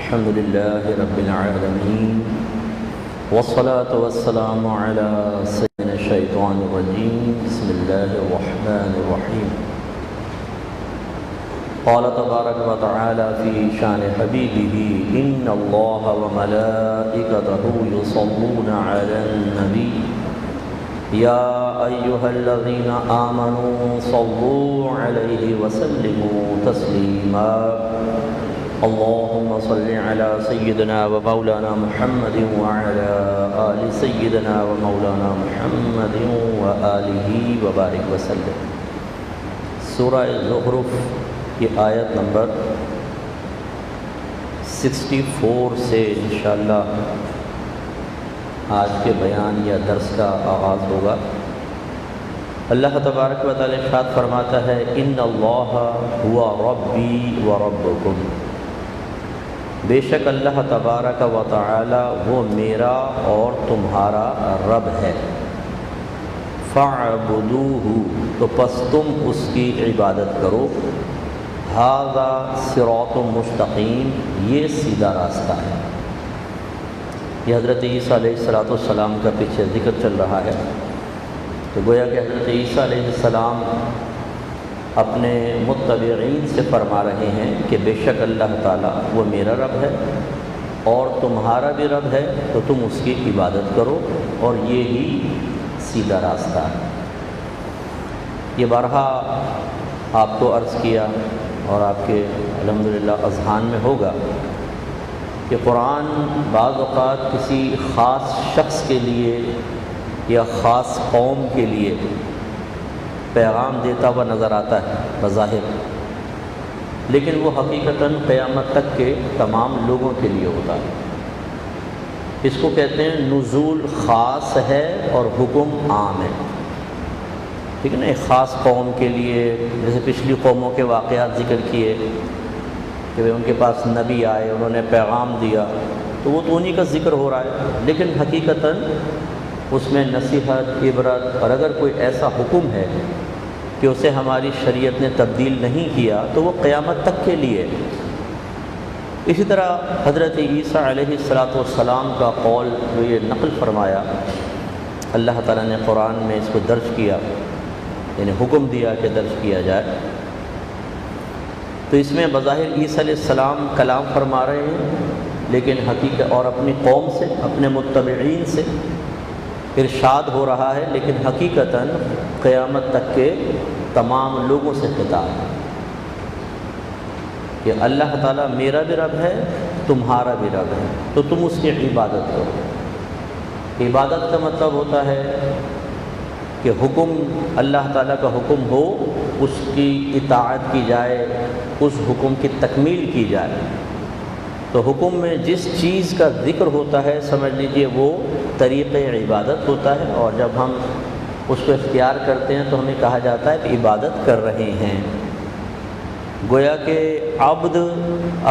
الحمد لله رب العالمين والصلاة والسلام على سيدنا الشيطان الرجيم بسم الله الرحمن الرحيم قال تبارك وتعالى في شان حبيبه إن الله وملائكته يصلون على النبي يا أيها الذين آمنوا صلوا عليه وسلموا تسليما اللهم صل على سيدنا ومولانا محمد وعلى آل سيدنا ومولانا محمد وآله وبارك وسلم۔ سورہ زخرف کی آیت نمبر 64 سے انشاءاللہ آج کے بیان یا درس کا آغاز ہوگا۔ اللہ تبارک و تعالی ارشاد فرماتا ہے ان اللہ هو ربی و ربکم، بے شک اللہ تبارک و تعالی وہ میرا اور تمہارا رب ہے۔ فاعبدوہ، تو پس تم اس کی عبادت کرو۔ ھذا صراط مستقیم، یہ سیدھا راستہ ہے۔ یہ حضرت عیسیٰ علیہ السلام کا پیچھے ذکر چل رہا ہے، تو گویا کہ حضرت عیسیٰ علیہ السلام اپنے متبعین سے فرما رہے ہیں کہ بے شک اللہ تعالیٰ وہ میرا رب ہے اور تمہارا بھی رب ہے، تو تم اس کی عبادت کرو اور یہی سیدھا راستہ ہے۔ یہ بارہا آپ کو عرض کیا اور آپ کے الحمدللہ اذہان میں ہوگا کہ قرآن بعض اوقات کسی خاص شخص کے لیے یا خاص قوم کے لیے پیغام دیتا ہوا نظر آتا ہے بظاہر، لیکن وہ حقیقتاً قیامت تک کے تمام لوگوں کے لیے ہوتا ہے۔ اس کو کہتے ہیں نزول خاص ہے اور حکم عام ہے، ٹھیک ہے نا۔ ایک خاص قوم کے لیے، جیسے پچھلی قوموں کے واقعات ذکر کیے کہ ان کے پاس نبی آئے، انہوں نے پیغام دیا، تو وہ تو انہی کا ذکر ہو رہا ہے، لیکن حقیقتاً اس میں نصیحت، عبرت، اور اگر کوئی ایسا حکم ہے کہ اسے ہماری شریعت نے تبدیل نہیں کیا تو وہ قیامت تک کے لیے۔ اسی طرح حضرت عیسیٰ علیہ السلام کا قول جو یہ نقل فرمایا، اللہ تعالیٰ نے قرآن میں اس کو درج کیا، یعنی حکم دیا کہ درج کیا جائے، تو اس میں بظاہر عیسیٰ علیہ السلام کلام فرما رہے ہیں، لیکن حقیقت اور اپنی قوم سے، اپنے متبعین سے ارشاد ہو رہا ہے، لیکن حقیقتاً قیامت تک کے تمام لوگوں سے خطاب ہے کہ اللہ تعالیٰ میرا بھی رب ہے، تمہارا بھی رب ہے، تو تم اس کی عبادت کرو۔ عبادت کا مطلب ہوتا ہے کہ حکم، اللہ تعالیٰ کا حکم ہو، اس کی اطاعت کی جائے، اس حکم کی تکمیل کی جائے۔ تو حکم میں جس چیز کا ذکر ہوتا ہے سمجھ لیجئے وہ طریق عبادت ہوتا ہے، اور جب ہم اس کو اختیار کرتے ہیں تو ہمیں کہا جاتا ہے کہ عبادت کر رہے ہیں۔ گویا کہ عبد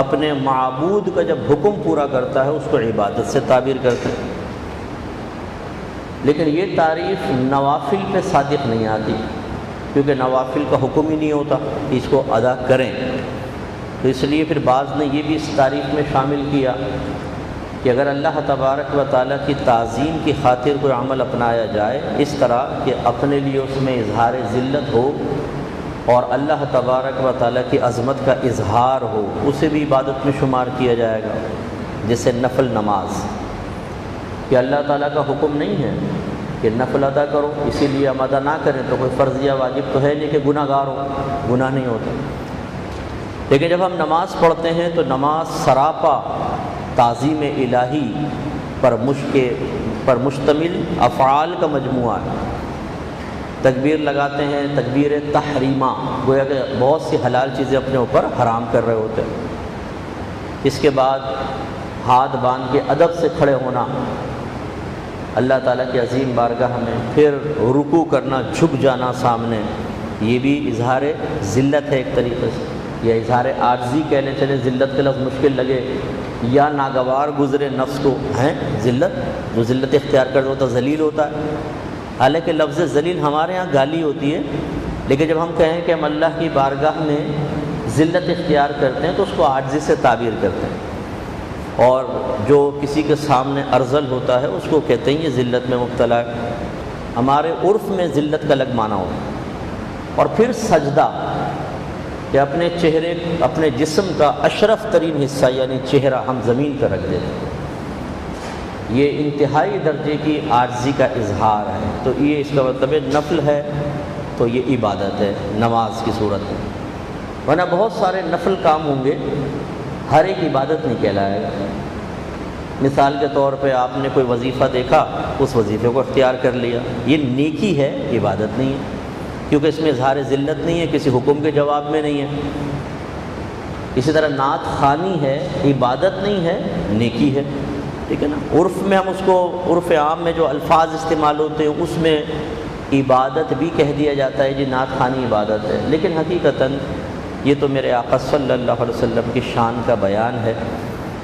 اپنے معبود کا جب حکم پورا کرتا ہے اس کو عبادت سے تعبیر کرتے ہیں، لیکن یہ تعریف نوافل پہ صادق نہیں آتی، کیونکہ نوافل کا حکم ہی نہیں ہوتا کہ اس کو ادا کریں، تو اس لیے پھر بعض نے یہ بھی اس تعریف میں شامل کیا کہ اگر اللہ تبارک و تعالیٰ کی تعظیم کی خاطر کوئی عمل اپنایا جائے اس طرح کہ اپنے لیے اس میں اظہار ذلت ہو اور اللہ تبارک و تعالیٰ کی عظمت کا اظہار ہو، اسے بھی عبادت میں شمار کیا جائے گا۔ جیسے نفل نماز، کہ اللہ تعالیٰ کا حکم نہیں ہے کہ نفل ادا کرو، اسی لیے ہم ادا نہ کریں تو کوئی فرض یا واجب تو ہے نہیں کہ گناہ گار ہو، گناہ نہیں ہوتا، لیکن جب ہم نماز پڑھتے ہیں تو نماز سراپا تعظیم الہی پر مشتمل افعال کا مجموعہ ہے۔ تکبیر لگاتے ہیں، تکبیر تحریمہ، گویا کہ بہت سی حلال چیزیں اپنے اوپر حرام کر رہے ہوتے ہیں۔ اس کے بعد ہاتھ باندھ کے ادب سے کھڑے ہونا اللہ تعالیٰ کی عظیم بارگاہ میں، پھر رکوع کرنا، جھک جانا سامنے، یہ بھی اظہار ذلت ہے ایک طریقے سے، یا اظہار عاجزی کہنے چلے، ذلت کا لفظ مشکل لگے، یا ناگوار گزرے نفس کو ہیں ذلت، جو ذلت اختیار کر ہوتا ذلیل ہوتا ہے، حالانکہ لفظ ذلیل ہمارے ہاں گالی ہوتی ہے، لیکن جب ہم کہیں کہ ہم اللہ کی بارگاہ میں ذلت اختیار کرتے ہیں تو اس کو عاجزی سے تعبیر کرتے ہیں۔ اور جو کسی کے سامنے ارذل ہوتا ہے اس کو کہتے ہیں یہ ذلت میں مبتلا ہے۔ ہمارے عرف میں ذلت کا الگ معنی ہوتا ہے۔ اور پھر سجدہ، کہ اپنے چہرے، اپنے جسم کا اشرف ترین حصہ یعنی چہرہ ہم زمین پر رکھ دیتے ہیں، یہ انتہائی درجے کی عاجزی کا اظہار ہے۔ تو یہ اس کا مطلب نفل ہے تو یہ عبادت ہے نماز کی صورت میں، ورنہ بہت سارے نفل کام ہوں گے، ہر ایک عبادت نہیں کہلائے گا۔ مثال کے طور پہ آپ نے کوئی وظیفہ دیکھا، اس وظیفے کو اختیار کر لیا، یہ نیکی ہے، عبادت نہیں ہے، کیونکہ اس میں اظہار ذلت نہیں ہے، کسی حکم کے جواب میں نہیں ہے۔ اسی طرح نعت خوانی ہے، عبادت نہیں ہے، نیکی ہے، ٹھیک ہے نا۔ عرف میں ہم اس کو، عرف عام میں جو الفاظ استعمال ہوتے ہیں اس میں عبادت بھی کہہ دیا جاتا ہے، جی نعت خوانی عبادت ہے، لیکن حقیقتاً یہ تو میرے آقا صلی اللہ علیہ وسلم کی شان کا بیان ہے،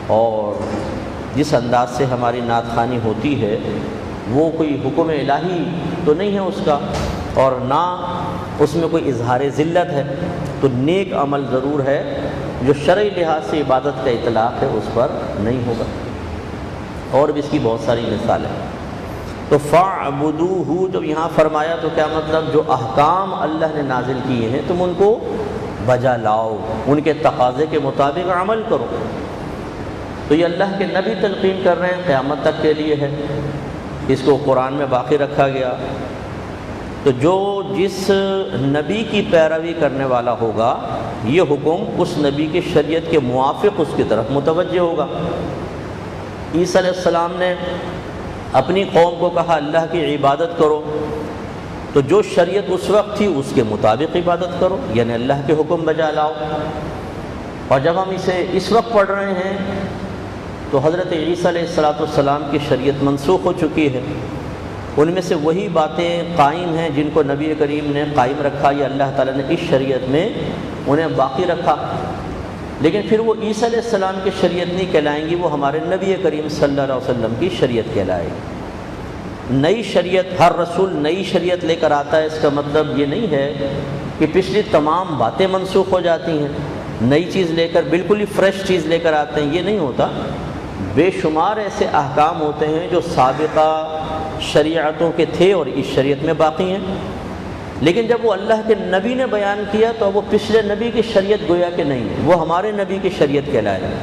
اور جس انداز سے ہماری نعت خوانی ہوتی ہے وہ کوئی حکم الہی تو نہیں ہے اس کا، اور نہ اس میں کوئی اظہار ذلت ہے، تو نیک عمل ضرور ہے جو شرعی لحاظ سے عبادت کا اطلاق ہے اس پر نہیں ہوگا۔ اور بھی اس کی بہت ساری مثالیں۔ تو فَاعْبُدُوهُ جب یہاں فرمایا تو کیا مطلب؟ جو احکام اللہ نے نازل کیے ہیں تم ان کو بجا لاؤ، ان کے تقاضے کے مطابق عمل کرو۔ تو یہ اللہ کے نبی تلقین کر رہے ہیں، قیامت تک کے لیے ہے، اس کو قرآن میں باقی رکھا گیا۔ تو جو جس نبی کی پیروی کرنے والا ہوگا یہ حکم اس نبی کی شریعت کے موافق اس کی طرف متوجہ ہوگا۔ عیسیٰ علیہ السلام نے اپنی قوم کو کہا اللہ کی عبادت کرو، تو جو شریعت اس وقت تھی اس کے مطابق عبادت کرو، یعنی اللہ کے حکم بجا لاؤ۔ اور جب ہم اسے اس وقت پڑھ رہے ہیں تو حضرت عیسیٰ علیہ السلام کی شریعت منسوخ ہو چکی ہے، ان میں سے وہی باتیں قائم ہیں جن کو نبی کریم نے قائم رکھا، یا اللہ تعالیٰ نے اس شریعت میں انہیں باقی رکھا، لیکن پھر وہ عیسیٰ علیہ السلام کی شریعت نہیں کہلائیں گی، وہ ہمارے نبی کریم صلی اللہ علیہ وسلم کی شریعت کہلائے گی۔ نئی شریعت، ہر رسول نئی شریعت لے کر آتا ہے، اس کا مطلب یہ نہیں ہے کہ پچھلی تمام باتیں منسوخ ہو جاتی ہیں، نئی چیز لے کر بالکل ہی فریش چیز لے کر آتے ہیں، یہ نہیں ہوتا۔ بے شمار ایسے احکام ہوتے ہیں جو سابقہ شریعتوں کے تھے اور اس شریعت میں باقی ہیں، لیکن جب وہ اللہ کے نبی نے بیان کیا تو وہ پچھلے نبی کی شریعت گویا کہ نہیں ہے، وہ ہمارے نبی کی شریعت کہلائے۔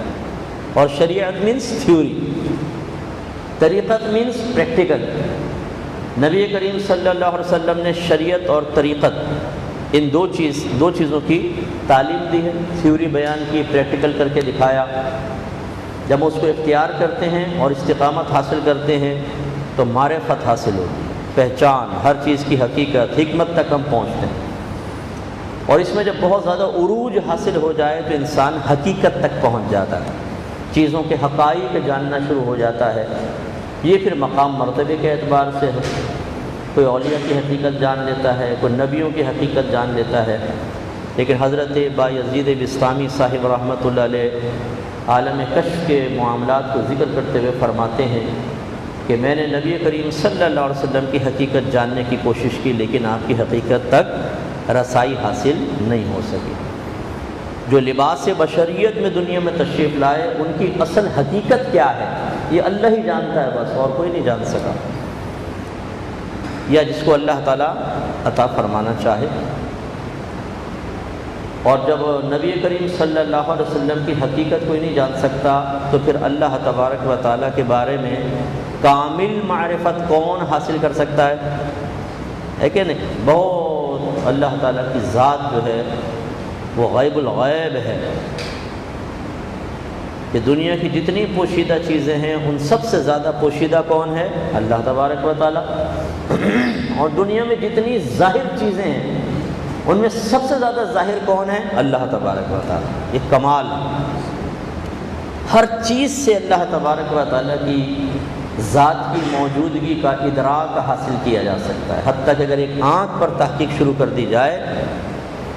اور شریعت مینس تھیوری، طریقت مینس پریکٹیکل۔ نبی کریم صلی اللہ علیہ وسلم نے شریعت اور طریقت ان دو چیزوں کی تعلیم دی ہے، تھیوری بیان کی، پریکٹیکل کر کے دکھایا۔ جب اس کو اختیار کرتے ہیں اور استقامت حاصل کرتے ہیں تو معرفت حاصل ہوتی ہے، پہچان، ہر چیز کی حقیقت، حکمت تک ہم پہنچتے ہیں۔ اور اس میں جب بہت زیادہ عروج حاصل ہو جائے تو انسان حقیقت تک پہنچ جاتا ہے، چیزوں کے حقائق جاننا شروع ہو جاتا ہے۔ یہ پھر مقام مرتبے کے اعتبار سے ہے، کوئی اولیاء کی حقیقت جان لیتا ہے، کوئی نبیوں کی حقیقت جان لیتا ہے۔ لیکن حضرت بایزید بسطامی صاحب رحمۃ اللہ علیہ عالم کشف کے معاملات کو ذکر کرتے ہوئے فرماتے ہیں کہ میں نے نبی کریم صلی اللہ علیہ وسلم کی حقیقت جاننے کی کوشش کی، لیکن آپ کی حقیقت تک رسائی حاصل نہیں ہو سکی۔ جو لباس بشریت میں دنیا میں تشریف لائے ان کی اصل حقیقت کیا ہے یہ اللہ ہی جانتا ہے، بس اور کوئی نہیں جان سکا، یا جس کو اللہ تعالیٰ عطا فرمانا چاہے۔ اور جب نبی کریم صلی اللہ علیہ وسلم کی حقیقت کوئی نہیں جان سکتا تو پھر اللہ تبارک و تعالیٰ کے بارے میں کامل معرفت کون حاصل کر سکتا ہے کہ نہیں؟ بہت اللہ تعالیٰ کی ذات جو ہے وہ غیب الغیب ہے، کہ دنیا کی جتنی پوشیدہ چیزیں ہیں ان سب سے زیادہ پوشیدہ کون ہے؟ اللہ تبارک و تعالیٰ۔ اور دنیا میں جتنی ظاہر چیزیں ہیں ان میں سب سے زیادہ ظاہر کون ہے؟ اللہ تبارک و تعالیٰ۔ یہ کمال ہے، ہر چیز سے اللہ تبارک و تعالیٰ کی ذات کی موجودگی کا ادراک حاصل کیا جا سکتا ہے، حتیٰ کہ اگر ایک آنکھ پر تحقیق شروع کر دی جائے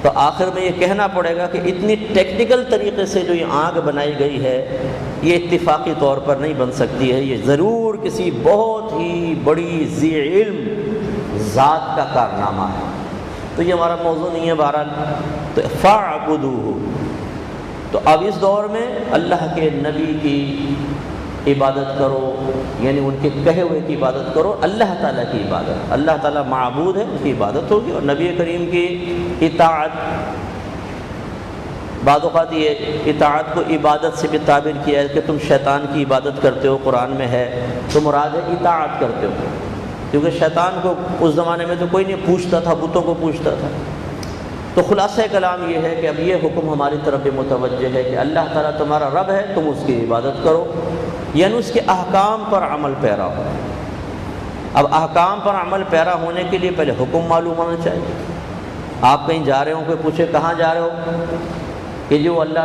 تو آخر میں یہ کہنا پڑے گا کہ اتنی ٹیکنیکل طریقے سے جو یہ آنکھ بنائی گئی ہے یہ اتفاقی طور پر نہیں بن سکتی ہے، یہ ضرور کسی بہت ہی بڑی ذی علم ذات کا کارنامہ ہے۔ تو یہ ہمارا موضوع نہیں ہے بہرحال۔ تو فاعبدوہ، تو اب اس دور میں اللہ کے نبی کی عبادت کرو، یعنی ان کے کہے ہوئے کی عبادت کرو، اللہ تعالیٰ کی عبادت، اللہ تعالیٰ معبود ہے، اس کی عبادت ہوگی، اور نبی کریم کی اطاعت۔ بعض اوقات یہ اطاعت کو عبادت سے بھی تعبیر کیا ہے کہ تم شیطان کی عبادت کرتے ہو، قرآن میں ہے، تو مراد ہے اطاعت کرتے ہو، کیونکہ شیطان کو اس زمانے میں تو کوئی نہیں پوچھتا تھا، بتوں کو پوچھتا تھا۔ تو خلاصہ کلام یہ ہے کہ اب یہ حکم ہماری طرف بھی متوجہ ہے کہ اللہ تعالیٰ تمہارا رب ہے، تم اس کی عبادت کرو، یعنی اس کے احکام پر عمل پیرا ہو۔ اب احکام پر عمل پیرا ہونے کے لیے پہلے حکم معلوم ہونا چاہیے۔ آپ کہیں جا رہے ہو، کوئی پوچھے کہاں جا رہے ہو، کہ جو اللہ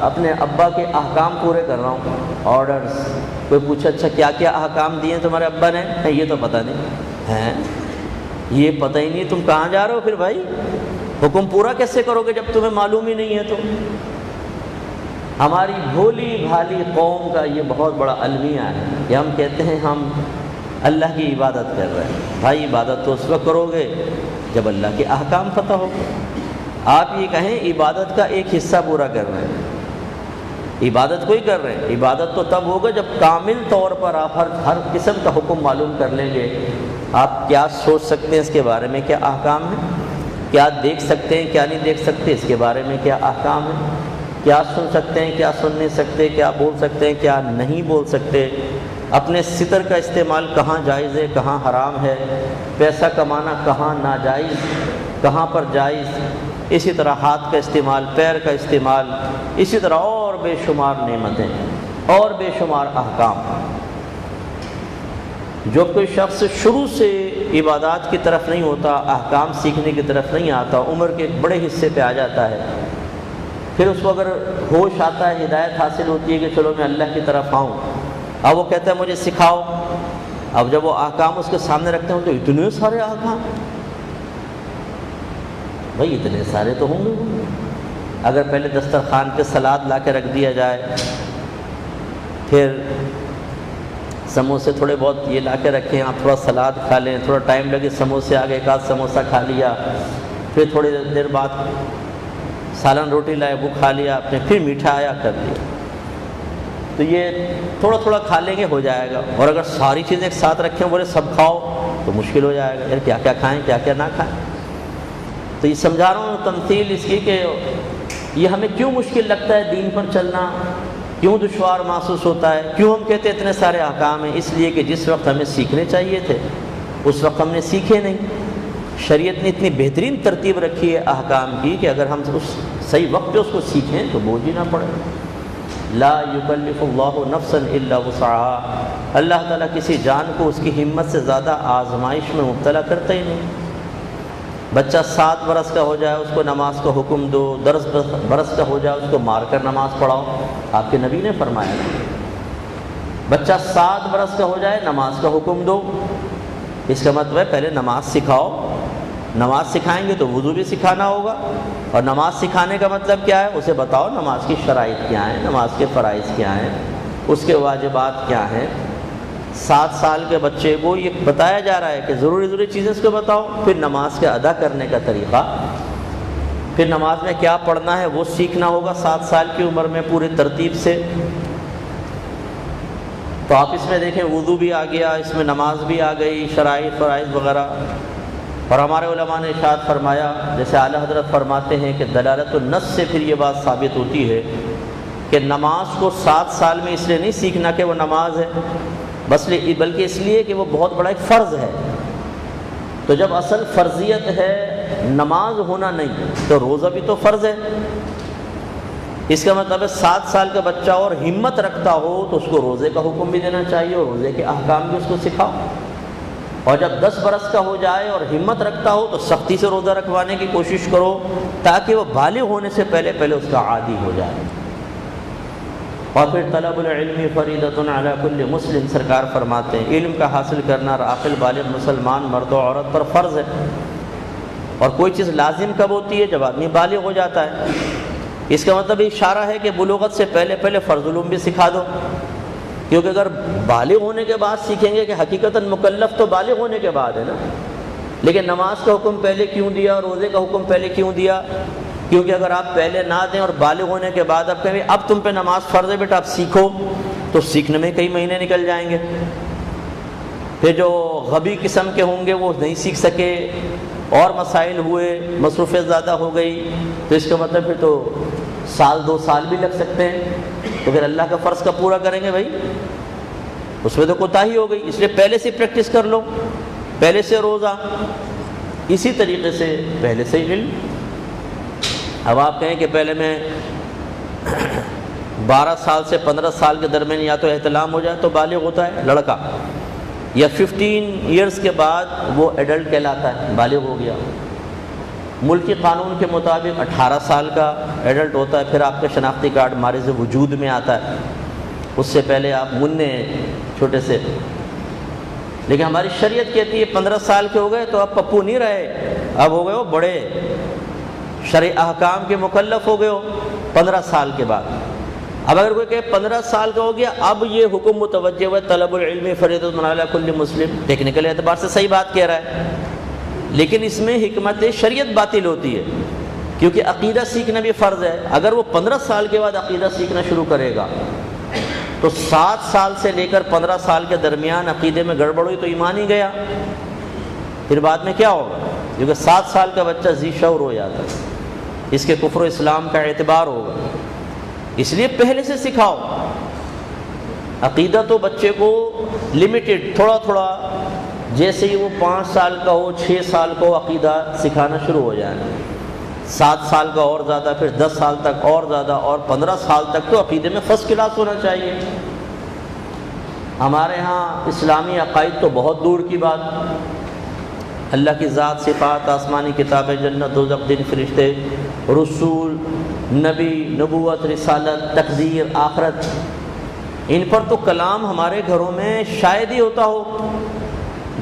اپنے ابا کے احکام پورے کر رہا ہوں، آرڈرز۔ کوئی پوچھے اچھا کیا کیا احکام دیے تمہارے ابا نے، یہ تو پتہ نہیں ہے، یہ پتہ ہی نہیں، تم کہاں جا رہے ہو پھر بھائی؟ حکم پورا کیسے کرو گے جب تمہیں معلوم ہی نہیں ہے؟ تو ہماری بھولی بھالی قوم کا یہ بہت بڑا المیہ ہے کہ ہم کہتے ہیں ہم اللہ کی عبادت کر رہے ہیں۔ بھائی عبادت تو اس وقت کرو گے جب اللہ کے احکام پتہ ہو۔ آپ یہ کہیں عبادت کا ایک حصہ پورا کر رہے ہیں، عبادت کو ہی کر رہے ہیں، عبادت تو تب ہوگا جب کامل طور پر آپ ہر قسم کا حکم معلوم کر لیں گے۔ آپ کیا سوچ سکتے ہیں اس کے بارے میں کیا احکام ہیں، کیا دیکھ سکتے ہیں کیا نہیں دیکھ سکتے اس کے بارے میں کیا احکام ہیں، کیا سن سکتے ہیں کیا سن نہیں سکتے، کیا بول سکتے ہیں کیا نہیں بول سکتے، اپنے ستر کا استعمال کہاں جائز ہے کہاں حرام ہے، پیسہ کمانا کہاں ناجائز کہاں پر جائز، اسی طرح ہاتھ کا استعمال، پیر کا استعمال، اسی طرح اور بے شمار نعمتیں اور بے شمار احکام۔ جو کوئی شخص شروع سے عبادات کی طرف نہیں ہوتا، احکام سیکھنے کی طرف نہیں آتا، عمر کے ایک بڑے حصے پہ آ جاتا ہے، پھر اس کو اگر ہوش آتا ہے، ہدایت حاصل ہوتی ہے کہ چلو میں اللہ کی طرف آؤں، اب وہ کہتا ہے مجھے سکھاؤ۔ اب جب وہ احکام اس کے سامنے رکھتے ہیں تو اتنے سارے احکام، بھائی اتنے سارے تو ہوں گے۔ اگر پہلے دسترخوان پہ سلاد لا کے رکھ دیا جائے، پھر سموسے تھوڑے بہت یہ لا کے رکھیں، آپ تھوڑا سلاد کھا لیں، تھوڑا ٹائم لگے سموسے آگے، ایک آدھ سموسہ کھا لیا، پھر تھوڑی دیر بعد سالن روٹی لائے وہ کھا لیا آپ نے، پھر میٹھا آیا کر لیا، تو یہ تھوڑا تھوڑا کھا لیں گے ہو جائے گا۔ اور اگر ساری چیزیں ایک ساتھ رکھیں بولے سب کھاؤ تو مشکل ہو جائے گا، یار کیا کیا کھائیں کیا کیا نہ کھائیں۔ تو یہ سمجھا رہا ہوں تمثیل اس کی کہ یہ ہمیں کیوں مشکل لگتا ہے دین پر چلنا، کیوں دشوار محسوس ہوتا ہے، کیوں ہم کہتے ہیں اتنے سارے احکام ہیں؟ اس لیے کہ جس وقت ہمیں سیکھنے چاہیے تھے اس وقت ہم نے سیکھے نہیں۔ شریعت نے اتنی بہترین ترتیب رکھی ہے احکام کی کہ اگر ہم اس صحیح وقت پہ اس کو سیکھیں تو بوجھ ہی نہ پڑے۔ لا یکلف اللہ نفسا الا وسعها، اللہ تعالیٰ کسی جان کو اس کی ہمت سے زیادہ آزمائش میں مبتلا کرتا ہی نہیں۔ بچہ 7 برس کا ہو جائے اس کو نماز کا حکم دو، 10 برس کا ہو جائے اس کو مار کر نماز پڑھاؤ، آپ کے نبی نے فرمایا۔ بچہ 7 برس کا ہو جائے نماز کا حکم دو، اس کا مطلب ہے پہلے نماز سکھاؤ، نماز سکھائیں گے تو وضو بھی سکھانا ہوگا، اور نماز سکھانے کا مطلب کیا ہے؟ اسے بتاؤ نماز کی شرائط کیا ہیں، نماز کے فرائض کیا ہیں، اس کے واجبات کیا ہیں۔ 7 سال کے بچے کو یہ بتایا جا رہا ہے کہ ضروری چیزیں اس کو بتاؤ، پھر نماز کے ادا کرنے کا طریقہ، پھر نماز میں کیا پڑھنا ہے وہ سیکھنا ہوگا 7 سال کی عمر میں پورے ترتیب سے۔ تو آپ اس میں دیکھیں وضو بھی آ گیا، اس میں نماز بھی آ گئی، شرائط فرائض وغیرہ۔ اور ہمارے علماء نے ارشاد فرمایا، جیسے اعلیٰ حضرت فرماتے ہیں کہ دلالت النص سے پھر یہ بات ثابت ہوتی ہے کہ نماز کو 7 سال میں اس لیے نہیں سیکھنا کہ وہ نماز ہے بلکہ اس لیے کہ وہ بہت بڑا ایک فرض ہے۔ تو جب اصل فرضیت ہے نماز ہونا نہیں تو روزہ بھی تو فرض ہے۔ اس کا مطلب ہے 7 سال کا بچہ اور ہمت رکھتا ہو تو اس کو روزے کا حکم بھی دینا چاہیے اور روزے کے احکام بھی اس کو سکھاؤ، اور جب 10 برس کا ہو جائے اور ہمت رکھتا ہو تو سختی سے روزہ رکھوانے کی کوشش کرو تاکہ وہ بالغ ہونے سے پہلے اس کا عادی ہو جائے۔ اور پھر طلب العلم فریضۃ علی کل مسلم، سرکار فرماتے ہیں علم کا حاصل کرنا عاقل بالغ مسلمان مرد و عورت پر فرض ہے۔ اور کوئی چیز لازم کب ہوتی ہے؟ جب آدمی بالغ ہو جاتا ہے۔ اس کا مطلب اشارہ ہے کہ بلوغت سے پہلے فرض علوم بھی سکھا دو، کیونکہ اگر بالغ ہونے کے بعد سیکھیں گے کہ حقیقتاً مکلف تو بالغ ہونے کے بعد ہے نا، لیکن نماز کا حکم پہلے کیوں دیا، روزے کا حکم پہلے کیوں دیا؟ کیونکہ اگر آپ پہلے نہ دیں اور بالغ ہونے کے بعد آپ کہیں اب تم پہ نماز فرض ہے بیٹا آپ سیکھو، تو سیکھنے میں کئی مہینے نکل جائیں گے. پھر جو غبی قسم کے ہوں گے وہ نہیں سیکھ سکے، اور مسائل ہوئے، مصروفیت زیادہ ہو گئی، تو اس کا مطلب پھر تو سال 2 سال بھی لگ سکتے ہیں. تو پھر اللہ کا فرض کب پورا کریں گے بھائی؟ اس میں تو کوتاہی ہو گئی. اس لیے پہلے سے پریکٹس کر لو، پہلے سے روزہ، اسی طریقے سے پہلے سے علم. اب آپ کہیں کہ پہلے میں 12 سال سے 15 سال کے درمیان یا تو احتلام ہو جائے تو بالغ ہوتا ہے لڑکا، یا 15 ایئرس کے بعد وہ ایڈلٹ کہلاتا ہے، بالغ ہو گیا. ملکی قانون کے مطابق 18 سال کا ایڈلٹ ہوتا ہے، پھر آپ کا شناختی کارڈ مارز وجود میں آتا ہے. اس سے پہلے آپ منّے ہیں چھوٹے سے. لیکن ہماری شریعت کہتی ہے 15 سال کے ہو گئے تو اب پپو نہیں رہے، اب ہو گئے ہو بڑے، شرعی احکام کے مکلف ہو گئے ہو 15 سال کے بعد. اب اگر کوئی کہ 15 سال کا ہو گیا اب یہ حکم متوجہ ہوا طلب العلم فریضۃ علی کل مسلم، ٹیکنیکل اعتبار سے صحیح بات کہہ رہا ہے، لیکن اس میں حکمت شریعت باطل ہوتی ہے، کیونکہ عقیدہ سیکھنا بھی فرض ہے. اگر وہ 15 سال کے بعد عقیدہ سیکھنا شروع کرے گا تو 7 سال سے لے کر 15 سال کے درمیان عقیدے میں گڑبڑ ہوئی تو ایمان ہی گیا. پھر بعد میں کیا ہوگا؟ کیونکہ 7 سال کا بچہ ذی شعور ہو جاتا ہے، اس کے کفر و اسلام کا اعتبار ہوگا. اس لیے پہلے سے سکھاؤ. عقیدہ تو بچے کو لمیٹڈ تھوڑا تھوڑا، جیسے ہی وہ 5 سال کا ہو 6 سال کا ہو عقیدہ سکھانا شروع ہو جائے. 7 سال کا اور زیادہ، پھر 10 سال تک اور زیادہ، اور 15 سال تک تو عقیدے میں فرسٹ کلاس ہونا چاہیے. ہمارے ہاں اسلامی عقائد تو بہت دور کی بات. اللہ کی ذات، صفات، آسمانی کتابیں، جنت، دوزخ، دن، فرشتے، رسول، نبی، نبوت، رسالت، تقدیر، آخرت، ان پر تو کلام ہمارے گھروں میں شاید ہی ہوتا ہو.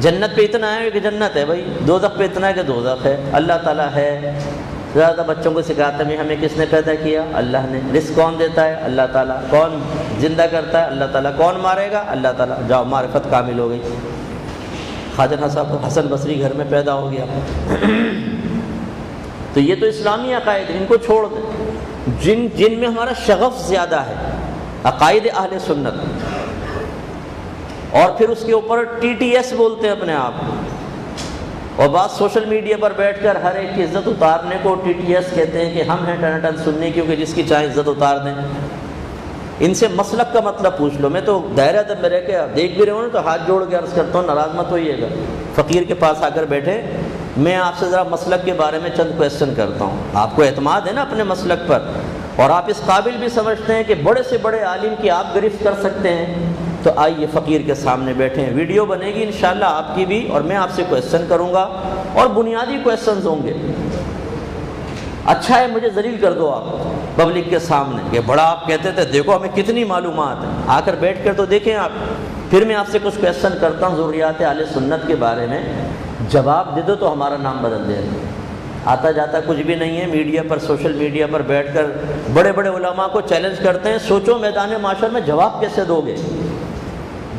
جنت پہ اتنا ہے کہ جنت ہے بھائی، دوزخ پہ اتنا ہے کہ دوزخ ہے، اللہ تعالیٰ ہے. زیادہ بچوں کو سکھاتے ہیں ہمیں کس نے پیدا کیا؟ اللہ نے. رزق کون دیتا ہے؟ اللہ تعالیٰ. کون زندہ کرتا ہے؟ اللہ تعالیٰ. کون مارے گا؟ اللہ تعالیٰ. جاؤ معرفت کامل ہو گئی. خواجہ حسن بصری گھر میں پیدا ہو گیا. تو یہ تو اسلامی عقائد، ان کو چھوڑ دیں. جن میں ہمارا شغف زیادہ ہے، عقائد اہل سنت، اور پھر اس کے اوپر TTS بولتے ہیں اپنے آپ کو. اور بعض سوشل میڈیا پر بیٹھ کر ہر ایک کی عزت اتارنے کو TTS کہتے ہیں کہ ہم ہیں ٹن ٹن سنی، کیونکہ جس کی چاہے عزت اتار دیں. ان سے مسلک کا مطلب پوچھ لو. میں تو دائرہ دب میں رہ کے دیکھ بھی رہے ہوں تو ہاتھ جوڑ کے عرض کرتا ہوں ناراض مت ہوئیے گا. فقیر کے پاس آ کر بیٹھے، میں آپ سے ذرا مسلک کے بارے میں چند کویسچن کرتا ہوں. آپ کو اعتماد ہے نا اپنے مسلک پر، اور آپ اس قابل بھی سمجھتے ہیں کہ بڑے سے بڑے عالم کی آپ گرفت کر سکتے ہیں، تو آئیے فقیر کے سامنے بیٹھیں. ویڈیو بنے گی انشاءاللہ آپ کی بھی، اور میں آپ سے کویسچن کروں گا، اور بنیادی کویسچنز ہوں گے. اچھا ہے مجھے ذلیل کر دو آپ پبلک کے سامنے کہ بڑا آپ کہتے تھے، دیکھو ہمیں کتنی معلومات ہے. آ کر بیٹھ کر تو دیکھیں آپ. پھر میں آپ سے کچھ کویسچن کرتا ہوں ضروریات اہل سنت کے بارے میں، جواب دے دو تو ہمارا نام بدل دے. آتا جاتا کچھ بھی نہیں ہے. میڈیا پر، سوشل میڈیا پر بیٹھ کر بڑے بڑے علماء کو چیلنج کرتے ہیں. سوچو میدان معاشر میں جواب کیسے دو گے؟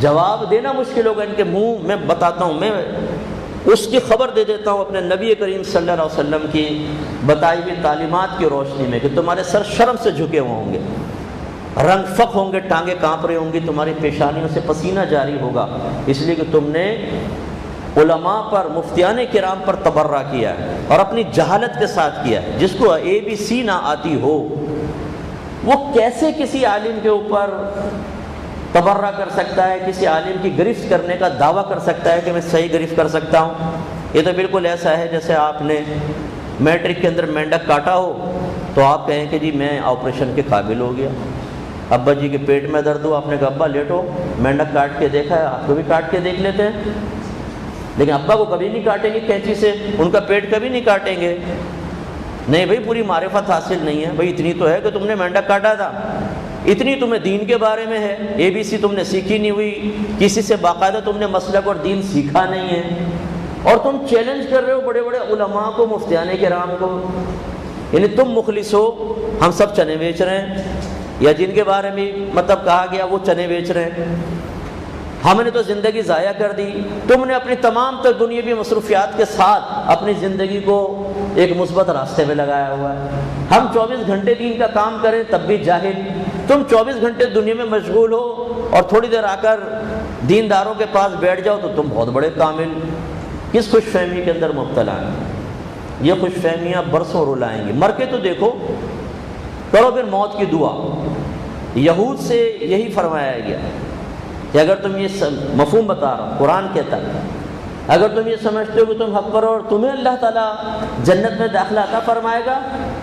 جواب دینا مشکل ہوگا. ان کے منہ میں بتاتا ہوں، میں اس کی خبر دے دیتا ہوں اپنے نبی کریم صلی اللہ علیہ وسلم کی بتائی ہوئی تعلیمات کی روشنی میں کہ تمہارے سر شرم سے جھکے ہوئے ہوں گے، رنگ فق ہوں گے، ٹانگیں کانپ رہی ہوں گی، تمہاری پیشانیوں سے پسینہ جاری ہوگا، اس لیے کہ تم نے علماء پر، مفتیان کرام پر تبرہ کیا ہے، اور اپنی جہالت کے ساتھ کیا ہے. جس کو ABC نہ آتی ہو وہ کیسے کسی عالم کے اوپر تبرہ کر سکتا ہے، کسی عالم کی گرفت کرنے کا دعویٰ کر سکتا ہے کہ میں صحیح گرفت کر سکتا ہوں؟ یہ تو بالکل ایسا ہے جیسے آپ نے میٹرک کے اندر مینڈک کاٹا ہو تو آپ کہیں کہ جی میں آپریشن کے قابل ہو گیا. ابا جی کے پیٹ میں درد ہو، آپ نے کہا ابا لیٹو، مینڈک کاٹ کے دیکھا ہے، آپ کو بھی کاٹ کے دیکھ لیتے ہیں. لیکن ابا کو کبھی نہیں کاٹیں گے کینچی سے، ان کا پیٹ کبھی نہیں کاٹیں گے. نہیں بھائی پوری معرفت حاصل نہیں ہے. بھائی اتنی تو ہے کہ تم نے مینڈک کاٹا تھا، اتنی تمہیں دین کے بارے میں ہے. ABC تم نے سیکھی نہیں ہوئی، کسی سے باقاعدہ تم نے مسلک اور دین سیکھا نہیں ہے، اور تم چیلنج کر رہے ہو بڑے بڑے علماء کو، مفتیان کرام کو. یعنی تم مخلص ہو، ہم سب چنے بیچ رہے ہیں، یا جن کے بارے میں مطلب کہا گیا وہ چنے بیچ رہے ہیں. ہم نے تو زندگی ضائع کر دی، تم نے اپنی تمام تر دنیاوی مصروفیات کے ساتھ اپنی زندگی کو ایک مثبت راستے میں لگایا ہوا ہے۔ ہم 24 گھنٹے دین کا کام کریں تب بھی جاہل، تم 24 گھنٹے دنیا میں مشغول ہو اور تھوڑی دیر آ کر دینداروں کے پاس بیٹھ جاؤ تو تم بہت بڑے کامل۔ کس خوش فہمی کے اندر مبتلا ہیں؟ یہ خوش فہمیاں برسوں رلائیں گی۔ مر کے تو دیکھو، کرو پھر موت کی دعا۔ یہود سے یہی فرمایا گیا کہ اگر تم یہ مفہوم بتا رہا ہوں، قرآن کہتا ہے اگر تم یہ سمجھتے ہو کہ تم حق پر ہو اور تمہیں اللہ تعالیٰ جنت میں داخلہ عطا فرمائے گا،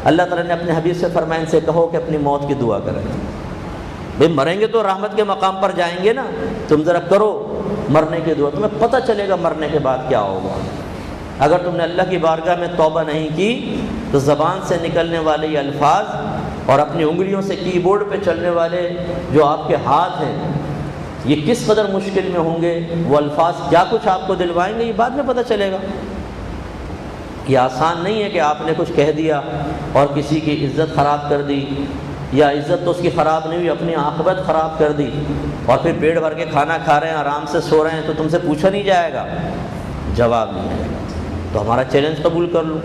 اللہ تعالیٰ نے اپنے حبیب سے فرمایا ان سے کہو کہ اپنی موت کی دعا کریں۔ بھئی مریں گے تو رحمت کے مقام پر جائیں گے نا، تم ذرا کرو مرنے کی دعا، تمہیں پتہ چلے گا مرنے کے بعد کیا ہوگا۔ اگر تم نے اللہ کی بارگاہ میں توبہ نہیں کی تو زبان سے نکلنے والے یہ الفاظ اور اپنی انگلیوں سے کی بورڈ پہ چلنے والے جو آپ کے ہاتھ ہیں یہ کس قدر مشکل میں ہوں گے، وہ الفاظ کیا کچھ آپ کو دلوائیں گے، یہ بعد میں پتہ چلے گا۔ یہ آسان نہیں ہے کہ آپ نے کچھ کہہ دیا اور کسی کی عزت خراب کر دی، یا عزت تو اس کی خراب نہیں ہوئی، اپنی عاقبت خراب کر دی، اور پھر پیٹ بھر کے کھانا کھا رہے ہیں، آرام سے سو رہے ہیں، تو تم سے پوچھا نہیں جائے گا، جواب نہیں آئے گا۔ تو ہمارا چیلنج قبول کر لو۔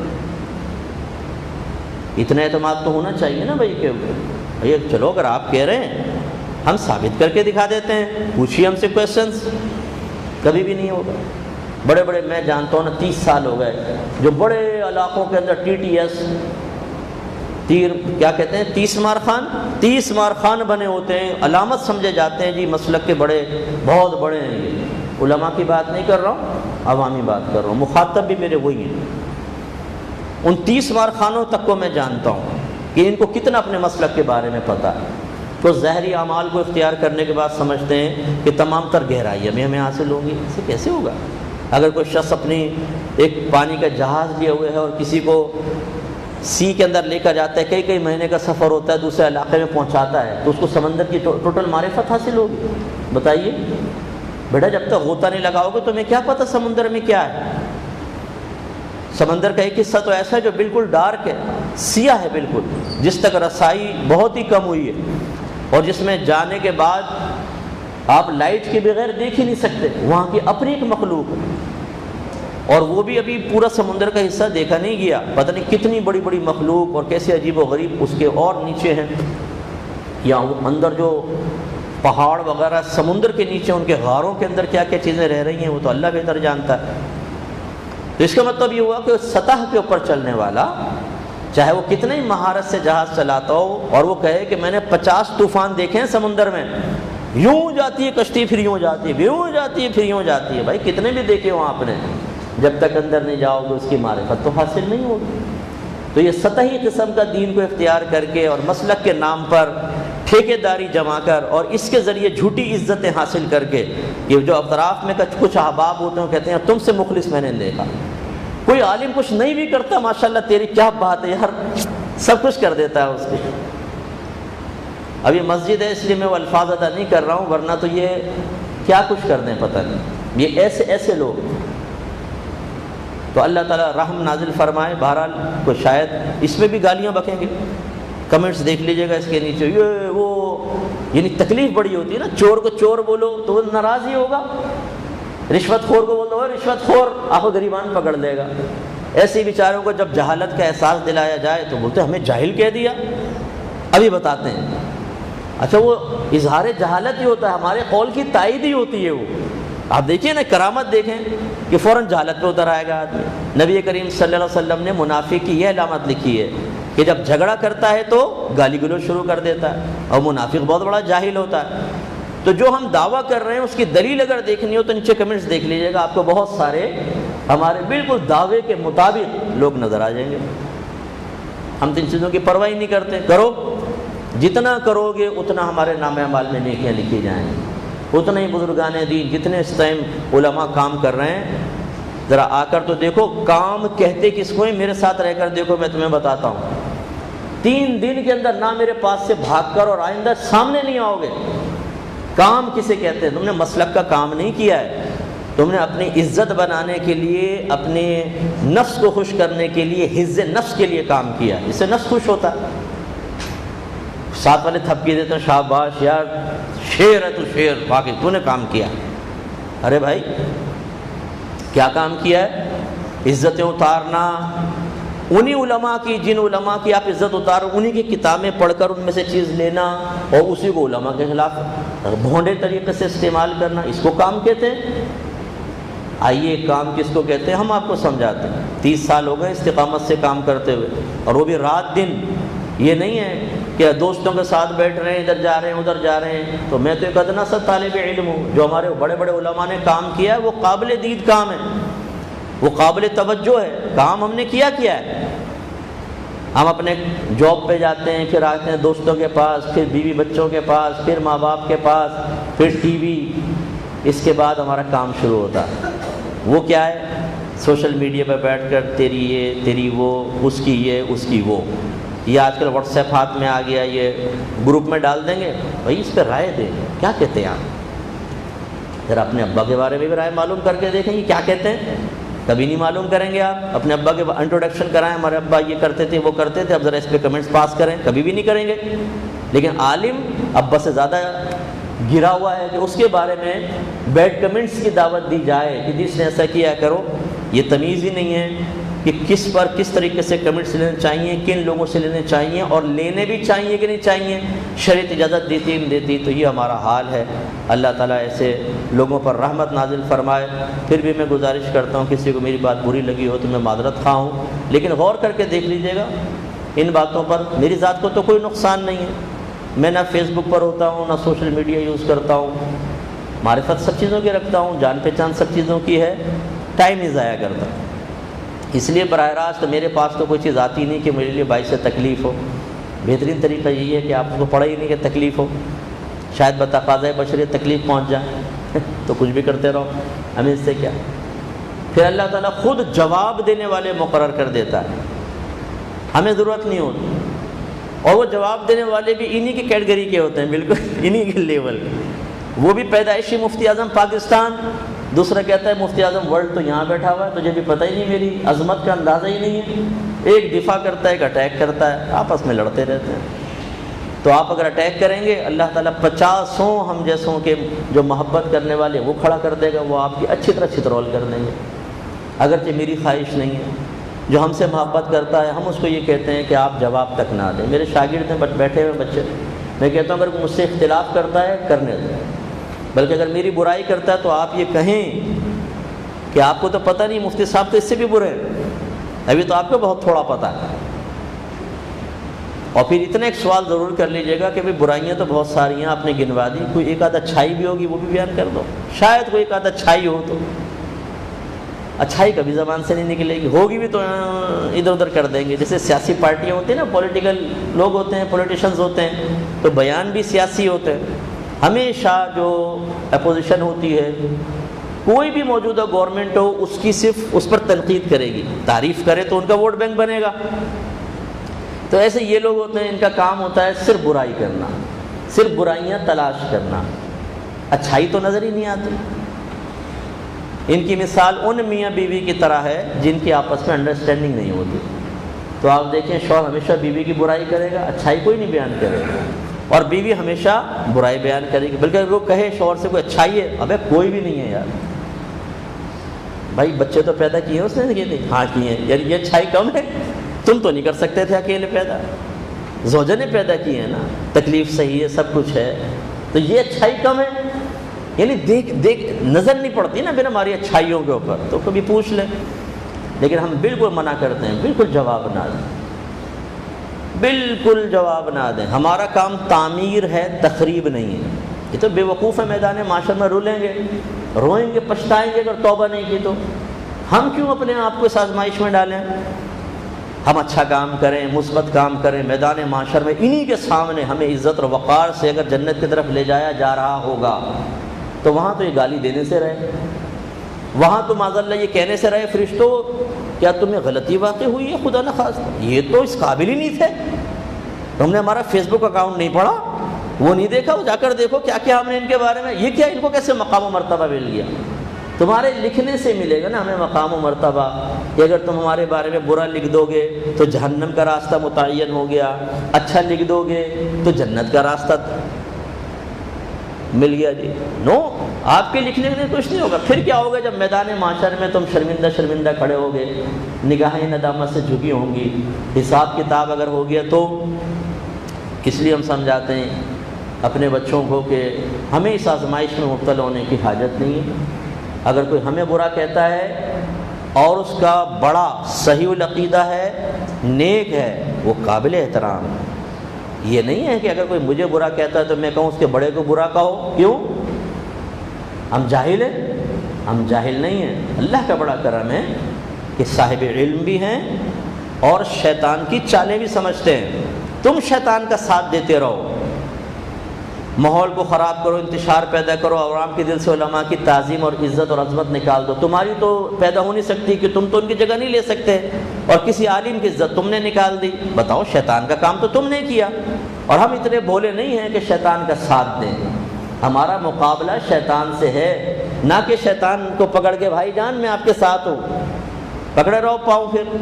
اتنا اعتماد تو ہونا چاہیے نا بھائی، کہ بھائی چلو اگر آپ کہہ رہے ہیں ہم ثابت کر کے دکھا دیتے ہیں، پوچھیے ہم سے کویسچنس۔ کبھی بھی نہیں ہوگا۔ بڑے بڑے میں جانتا ہوں نا 30 سال ہو گئے جو بڑے علاقوں کے اندر TTS کیا کہتے ہیں 30 مار خان بنے ہوتے ہیں، علامت سمجھے جاتے ہیں، جی مسلک کے بڑے بہت بڑے ہیں۔ یہ علماء کی بات نہیں کر رہا ہوں، عوامی بات کر رہا ہوں، مخاطب بھی میرے وہی ہیں۔ ان 30 مار خانوں تک کو میں جانتا ہوں کہ ان کو کتنا اپنے مسلک کے بارے میں پتہ ہے۔ تو ظاہری اعمال کو اختیار کرنے کے بعد سمجھتے ہیں کہ تمام تر گہرائیاں ہمیں حاصل ہوں گی۔ اسے کیسے ہوگا؟ اگر کوئی شخص اپنی ایک پانی کا جہاز لیے ہوئے ہے اور کسی کو سی کے اندر لے کر جاتا ہے، کئی مہینے کا سفر ہوتا ہے، دوسرے علاقے میں پہنچاتا ہے، تو اس کو سمندر کی ٹوٹل معرفت حاصل ہوگی؟ بتائیے بیٹا، جب تک غوطہ نہیں لگاؤ گے تمہیں کیا پتہ سمندر میں کیا ہے؟ سمندر کا ایک حصہ تو ایسا ہے جو بالکل ڈارک ہے، سیاہ ہے بالکل، جس تک رسائی بہت ہی کم ہوئی ہے، اور جس میں جانے کے بعد آپ لائٹ کے بغیر دیکھ ہی نہیں سکتے۔ وہاں کی اپنی ایک مخلوق ہے، اور وہ بھی ابھی پورا سمندر کا حصہ دیکھا نہیں گیا، پتہ نہیں کتنی بڑی بڑی مخلوق اور کیسے عجیب و غریب اس کے اور نیچے ہیں، یا اندر جو پہاڑ وغیرہ سمندر کے نیچے ان کے غاروں کے اندر کیا کیا چیزیں رہ رہی ہیں وہ تو اللہ بہتر جانتا ہے۔ تو اس کا مطلب یہ ہوا کہ سطح کے اوپر چلنے والا چاہے وہ کتنے ہی مہارت سے جہاز چلاتا ہو اور وہ کہے کہ میں نے 50 طوفان دیکھے ہیں سمندر میں، یوں جاتی ہے کشتی پھر یوں جاتی ہے، یوں جاتی ہے پھر یوں جاتی ہے، بھائی کتنے بھی دیکھے ہوں آپ نے، جب تک اندر نہیں جاؤ گے اس کی معرفت تو حاصل نہیں ہوگی۔ تو یہ سطحی قسم کا دین کو اختیار کر کے اور مسلک کے نام پر ٹھیکیداری جما کر اور اس کے ذریعے جھوٹی عزتیں حاصل کر کے، یہ جو اطراف میں کچھ احباب ہوتے ہیں کہتے ہیں تم سے مخلص میں نے دیکھا، کوئی عالم کچھ نہیں بھی کرتا ماشاءاللہ تیری کیا بات ہے یار، سب کچھ کر دیتا ہے اس کی۔ اب یہ مسجد ہے اس لیے میں وہ الفاظ ادا نہیں کر رہا ہوں، ورنہ تو یہ کیا کچھ کر دیں پتہ نہیں، یہ ایسے لوگ۔ تو اللہ تعالیٰ رحم نازل فرمائے۔ بہرحال کو شاید اس میں بھی گالیاں بکیں گے، کمنٹس دیکھ لیجئے گا اس کے نیچے، یہ وہ یعنی تکلیف بڑی ہوتی ہے نا، چور کو چور بولو تو وہ ناراض ہی ہوگا، رشوت خور کو بولو رشوت خور، آخو گریبان پکڑ لے گا۔ ایسے بیچاروں کو جب جہالت کا احساس دلایا جائے تو بولتے ہمیں جاہل کہہ دیا۔ ابھی بتاتے ہیں، اچھا وہ اظہار جہالت ہی ہوتا ہے، ہمارے قول کی تائید ہی ہوتی ہے وہ۔ آپ دیکھیے نا کرامت دیکھیں کہ فوراً جہالت پہ اتر آئے گا آدمی۔ نبی کریم صلی اللہ علیہ وسلم نے منافق کی یہ علامت لکھی ہے کہ جب جھگڑا کرتا ہے تو گالی گلوچ شروع کر دیتا ہے، اور منافق بہت بڑا جاہل ہوتا ہے۔ تو جو ہم دعویٰ کر رہے ہیں اس کی دلیل اگر دیکھنی ہو تو نیچے کمنٹس دیکھ لیجیے گا، آپ کو بہت سارے ہمارے بالکل دعوے کے مطابق لوگ نظر آ جائیں گے۔ ہم تو ان چیزوں کی پرواہ ہی نہیں کرتے، کرو جتنا کرو گے اتنا ہمارے نام اعمال میں نیکیاں لکھی جائیں گی، اتنے ہی بزرگان دین جتنے اس ٹائم علماء کام کر رہے ہیں، ذرا آ کر تو دیکھو کام کہتے کس کو ہیں، میرے ساتھ رہ کر دیکھو، میں تمہیں بتاتا ہوں۔ 3 دن کے اندر نہ میرے پاس سے بھاگ کر اور آئندہ سامنے نہیں آؤ گے۔ کام کسے کہتے ہیں؟ تم نے مسلک کا کام نہیں کیا ہے، تم نے اپنی عزت بنانے کے لیے، اپنے نفس کو خوش کرنے کے لیے، حفظ نفس کے لیے کام کیا، اس سے نفس خوش ہوتا ہے۔ ساتھ والے تھپکی دیتے ہیں، شاباش یار، شیر ہے تو شیر، باقی تو نے کام کیا۔ ارے بھائی کیا کام کیا ہے؟ عزتیں اتارنا انہی علماء کی، جن علماء کی آپ عزت اتارو انہی کی کتابیں پڑھ کر ان میں سے چیز لینا اور اسی کو علماء کے خلاف بھونڈے طریقے سے استعمال کرنا، اس کو کام کہتے ہیں؟ آئیے کام کس کو کہتے ہیں ہم آپ کو سمجھاتے ہیں۔ 30 سال ہو گئے استقامت سے کام کرتے ہوئے، اور وہ بھی رات دن۔ یہ نہیں ہے کہ دوستوں کے ساتھ بیٹھ رہے ہیں، ادھر جا رہے ہیں ادھر جا رہے ہیں۔ تو میں تو ایک ادنا سا طالب علم ہوں، جو ہمارے بڑے بڑے علماء نے کام کیا ہے وہ قابل دید کام ہے، وہ قابل توجہ ہے، کام ہم نے کیا ہے۔ ہم اپنے جاب پہ جاتے ہیں، پھر آتے ہیں دوستوں کے پاس، پھر بیوی بچوں کے پاس، پھر ماں باپ کے پاس، پھر ٹی وی، اس کے بعد ہمارا کام شروع ہوتا ہے۔ وہ کیا ہے؟ سوشل میڈیا پہ بیٹھ کر تیری یہ تیری وہ، اس کی یہ اس کی وہ، یہ آج کل واٹس ایپ ہاتھ میں آ گیا، یہ گروپ میں ڈال دیں گے، بھائی اس پہ رائے دیں، کیا کہتے ہیں آپ؟ ذرا اپنے ابا کے بارے میں بھی رائے معلوم کر کے دیکھیں گے کیا کہتے ہیں، کبھی نہیں معلوم کریں گے آپ۔ اپنے ابا کے انٹروڈکشن کرائیں، ہمارے ابا یہ کرتے تھے وہ کرتے تھے، اب ذرا اس پہ کمنٹس پاس کریں، کبھی بھی نہیں کریں گے۔ لیکن عالم ابا سے زیادہ گرا ہوا ہے کہ اس کے بارے میں بیڈ کمنٹس کی دعوت دی جائے کہ جس نے ایسا کیا کرو۔ یہ تمیز ہی نہیں ہے کہ کس پر کس طریقے سے کمنٹس لینے چاہیے، کن لوگوں سے لینے چاہیے، اور لینے بھی چاہیے کہ نہیں چاہیے، شریعت اجازت دیتی نہیں دیتی۔ تو یہ ہمارا حال ہے۔ اللہ تعالیٰ ایسے لوگوں پر رحمت نازل فرمائے۔ پھر بھی میں گزارش کرتا ہوں، کسی کو میری بات بری لگی ہو تو میں معذرت خواہ ہوں، لیکن غور کر کے دیکھ لیجیے گا ان باتوں پر۔ میری ذات کو تو کوئی نقصان نہیں ہے، میں نہ فیس بک پر ہوتا ہوں، نہ سوشل میڈیا یوز کرتا ہوں، معرفت سب چیزوں کی رکھتا ہوں، جان پہچان سب چیزوں کی ہے، ٹائم نہیں ضائع کرتا۔ اس لیے براہ راست میرے پاس تو کوئی چیز آتی نہیں کہ میرے لیے باعث تکلیف ہو۔ بہترین طریقہ یہی ہے کہ آپ کو پڑھا ہی نہیں کہ تکلیف ہو، شاید بتقاضۂ بشریت تکلیف پہنچ جائے تو کچھ بھی کرتے رہو، ہمیں اس سے کیا۔ پھر اللہ تعالیٰ خود جواب دینے والے مقرر کر دیتا ہے، ہمیں ضرورت نہیں ہوتی، اور وہ جواب دینے والے بھی انہی کی کیٹیگری کے ہوتے ہیں، بالکل انہی کے لیول کے۔ وہ بھی پیدائشی مفتی اعظم پاکستان، دوسرا کہتا ہے مفتی اعظم ورلڈ تو یہاں بیٹھا ہوا ہے، تجھے بھی پتہ ہی نہیں، میری عظمت کا اندازہ ہی نہیں ہے۔ ایک دفاع کرتا ہے، ایک اٹیک کرتا ہے، آپس میں لڑتے رہتے ہیں۔ تو آپ اگر اٹیک کریں گے، اللہ تعالیٰ 50 ہم جیسوں کے جو محبت کرنے والے وہ کھڑا کر دے گا، وہ آپ کی اچھی طرح چترول کر دیں گے۔ اگرچہ میری خواہش نہیں ہے، جو ہم سے محبت کرتا ہے ہم اس کو یہ کہتے ہیں کہ آپ جواب تک نہ دیں۔ میرے شاگرد ہیں بیٹھے ہوئے بچے، میں کہتا ہوں اگر مجھ سے اختلاف کرتا ہے کرنے دیں، بلکہ اگر میری برائی کرتا ہے تو آپ یہ کہیں کہ آپ کو تو پتہ نہیں، مفتی صاحب تو اس سے بھی برے ہیں، ابھی تو آپ کو بہت تھوڑا پتہ ہے۔ اور پھر اتنا ایک سوال ضرور کر لیجیے گا کہ بھئی برائیاں تو بہت ساری ہیں، آپ نے گنوا دی، کوئی ایک آدھ اچھائی بھی ہوگی وہ بھی بیان کر دو، شاید کوئی ایک آدھ اچھائی ہو تو۔ اچھائی کبھی زبان سے نہیں نکلے گی، ہوگی بھی تو ادھر ادھر کر دیں گے۔ جیسے سیاسی پارٹیاں ہوتی ہیں نا، پولیٹیکل لوگ ہوتے ہیں، پولیٹیشنز ہوتے ہیں، تو بیان بھی سیاسی ہوتے ہیں۔ ہمیشہ جو اپوزیشن ہوتی ہے، کوئی بھی موجودہ گورنمنٹ ہو، اس کی صرف اس پر تنقید کرے گی، تعریف کرے تو ان کا ووٹ بینک بنے گا۔ تو ایسے یہ لوگ ہوتے ہیں، ان کا کام ہوتا ہے صرف برائی کرنا، صرف برائیاں تلاش کرنا، اچھائی تو نظر ہی نہیں آتی۔ ان کی مثال ان میاں بیوی کی طرح ہے جن کی آپس میں انڈرسٹینڈنگ نہیں ہوتی۔ تو آپ دیکھیں، شوہر ہمیشہ بیوی کی برائی کرے گا، اچھائی کوئی نہیں بیان کرے گا، اور بیوی ہمیشہ برائی بیان کرے گی۔ بلکہ اگر وہ کہے شوہر سے کوئی اچھائی ہے، ابے کوئی بھی نہیں ہے یار، بھائی بچے تو پیدا کیے اس نے، کہتے ہاں کیے ہیں یار، یہ اچھائی کم ہے، تم تو نہیں کر سکتے تھے اکیلے پیدا، زوجہ نے پیدا کیے ہیں نا، تکلیف صحیح ہے، سب کچھ ہے، تو یہ اچھائی کم ہے؟ یعنی دیکھ نظر نہیں پڑتی نا پھر ہماری اچھائیوں کے اوپر، تو کبھی پوچھ لیں۔ لیکن ہم بالکل منع کرتے ہیں، بالکل جواب نہ دیں، بالکل جواب نہ دیں۔ ہمارا کام تعمیر ہے، تخریب نہیں ہے۔ یہ تو بے وقوف ہے، میدان معاشر میں رولیں گے، روئیں گے، پچھتائیں گے اگر توبہ نہیں کی تو۔ ہم کیوں اپنے آپ کو اس آزمائش میں ڈالیں؟ ہم اچھا کام کریں، مثبت کام کریں، میدان معاشر میں انہی کے سامنے ہمیں عزت اور وقار سے اگر جنت کی طرف لے جایا جا رہا ہوگا، تو وہاں تو یہ گالی دینے سے رہے، وہاں تو معاذ اللہ یہ کہنے سے رہے، فرشتوں کیا تمہیں غلطی واقع ہوئی ہے، خدا نخواستہ یہ تو اس قابل ہی نہیں تھے، تم نے ہمارا فیس بک اکاؤنٹ نہیں پڑھا، وہ نہیں دیکھا، وہ جا کر دیکھو کیا کیا ہم نے ان کے بارے میں، یہ کیا، ان کو کیسے مقام و مرتبہ مل گیا؟ تمہارے لکھنے سے ملے گا نا ہمیں مقام و مرتبہ، کہ اگر تم ہمارے بارے میں برا لکھ دو گے تو جہنم کا راستہ متعین ہو گیا، اچھا لکھ دو گے تو جنت کا راستہ۔ مل گیا جی، نو، آپ کے لکھنے کے لیے کچھ نہیں ہوگا. پھر کیا ہوگا جب میدان معاشر میں تم شرمندہ کھڑے ہوگے، نگاہیں ندامت سے جھکی ہوں گی، حساب کتاب اگر ہو گیا تو کس لیے ہم سمجھاتے ہیں اپنے بچوں کو کہ ہمیں اس آزمائش میں مبتلا ہونے کی حاجت نہیں ہے. اگر کوئی ہمیں برا کہتا ہے اور اس کا بڑا صحیح العقیدہ ہے، نیک ہے، وہ قابل احترام ہے. یہ نہیں ہے کہ اگر کوئی مجھے برا کہتا ہے تو میں کہوں اس کے بڑے کو برا کہو. کیوں؟ ہم جاہل ہیں؟ ہم جاہل نہیں ہیں. اللہ کا بڑا کرم ہے کہ صاحب علم بھی ہیں اور شیطان کی چالیں بھی سمجھتے ہیں. تم شیطان کا ساتھ دیتے رہو، ماحول کو خراب کرو، انتشار پیدا کرو، عوام کے دل سے علماء کی تعظیم اور عزت اور عظمت نکال دو. تمہاری تو پیدا ہو نہیں سکتی کہ تم تو ان کی جگہ نہیں لے سکتے، اور کسی عالم کی عزت تم نے نکال دی. بتاؤ، شیطان کا کام تو تم نے کیا. اور ہم اتنے بھولے نہیں ہیں کہ شیطان کا ساتھ دیں. ہمارا مقابلہ شیطان سے ہے، نہ کہ شیطان کو پکڑ کے بھائی جان میں آپ کے ساتھ ہوں. پکڑے رہو پاؤں. پھر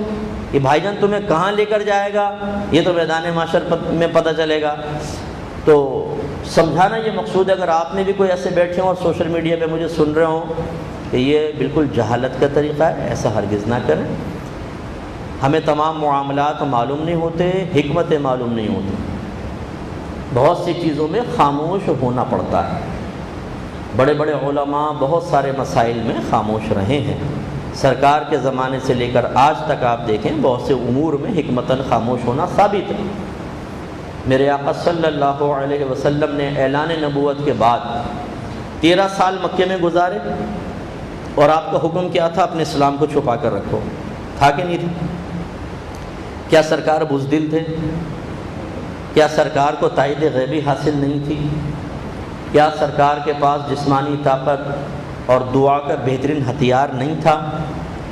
یہ بھائی جان تمہیں کہاں لے کر جائے گا یہ تو میدان معاشر میں پتہ چلے گا. تو سمجھانا یہ مقصود ہے. اگر آپ نے بھی کوئی ایسے بیٹھے ہوں اور سوشل میڈیا پہ مجھے سن رہے ہوں کہ یہ بالکل جہالت کا طریقہ ہے، ایسا ہرگز نہ کریں. ہمیں تمام معاملات معلوم نہیں ہوتے، حکمتیں معلوم نہیں ہوتی. بہت سی چیزوں میں خاموش ہونا پڑتا ہے. بڑے بڑے علماء بہت سارے مسائل میں خاموش رہے ہیں. سرکار کے زمانے سے لے کر آج تک آپ دیکھیں بہت سے امور میں حکمتاً خاموش ہونا ثابت ہے. میرے آقا صلی اللہ علیہ وسلم نے اعلان نبوت کے بعد 13 سال مکے میں گزارے، اور آپ کا حکم کیا تھا؟ اپنے اسلام کو چھپا کر رکھو. تھا کہ نہیں تھا؟ کیا سرکار بزدل تھے؟ کیا سرکار کو تائید غیبی حاصل نہیں تھی؟ کیا سرکار کے پاس جسمانی طاقت اور دعا کا بہترین ہتھیار نہیں تھا؟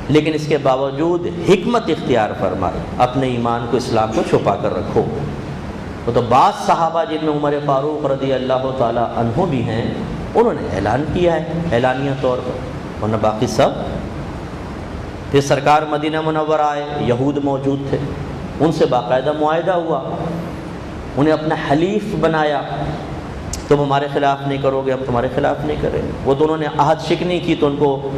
لیکن اس کے باوجود حکمت اختیار فرمائی، اپنے ایمان کو، اسلام کو چھپا کر رکھو. وہ تو بعض صحابہ جن میں عمر فاروق رضی اللہ تعالی عنہ بھی ہیں، انہوں نے اعلان کیا ہے اعلانیہ طور پر، ورنہ باقی سب. پھر سرکار مدینہ منورہ آئے، یہود موجود تھے، ان سے باقاعدہ معاہدہ ہوا، انہیں اپنا حلیف بنایا. تم ہمارے خلاف نہیں کرو گے، ہم تمہارے خلاف نہیں کریں گے. وہ دونوں نے عہد شکنی کی تو ان کو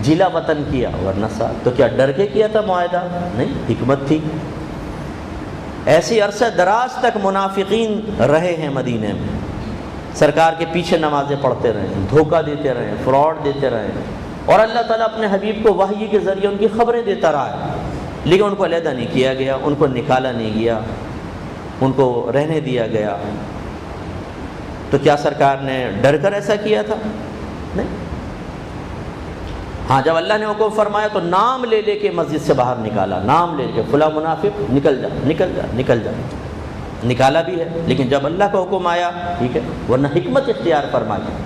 جلا وطن کیا. ورنہ صاحب تو کیا ڈر کے کیا تھا معاہدہ؟ نہیں، حکمت تھی. ایسی عرصہ دراز تک منافقین رہے ہیں مدینے میں، سرکار کے پیچھے نمازیں پڑھتے رہے، دھوکہ دیتے رہے، فراڈ دیتے رہے، اور اللہ تعالیٰ اپنے حبیب کو وحی کے ذریعے ان کی خبریں دیتا رہا ہے. لیکن ان کو علیحدہ نہیں کیا گیا، ان کو نکالا نہیں گیا، ان کو رہنے دیا گیا. تو کیا سرکار نے ڈر کر ایسا کیا تھا؟ نہیں. ہاں، جب اللہ نے حکم فرمایا تو نام لے لے کے مسجد سے باہر نکالا، نام لے کے، فلاں منافق نکل جا نکل جا نکل جا. نکالا بھی ہے، لیکن جب اللہ کا حکم آیا ٹھیک ہے، ورنہ حکمت اختیار فرمائی.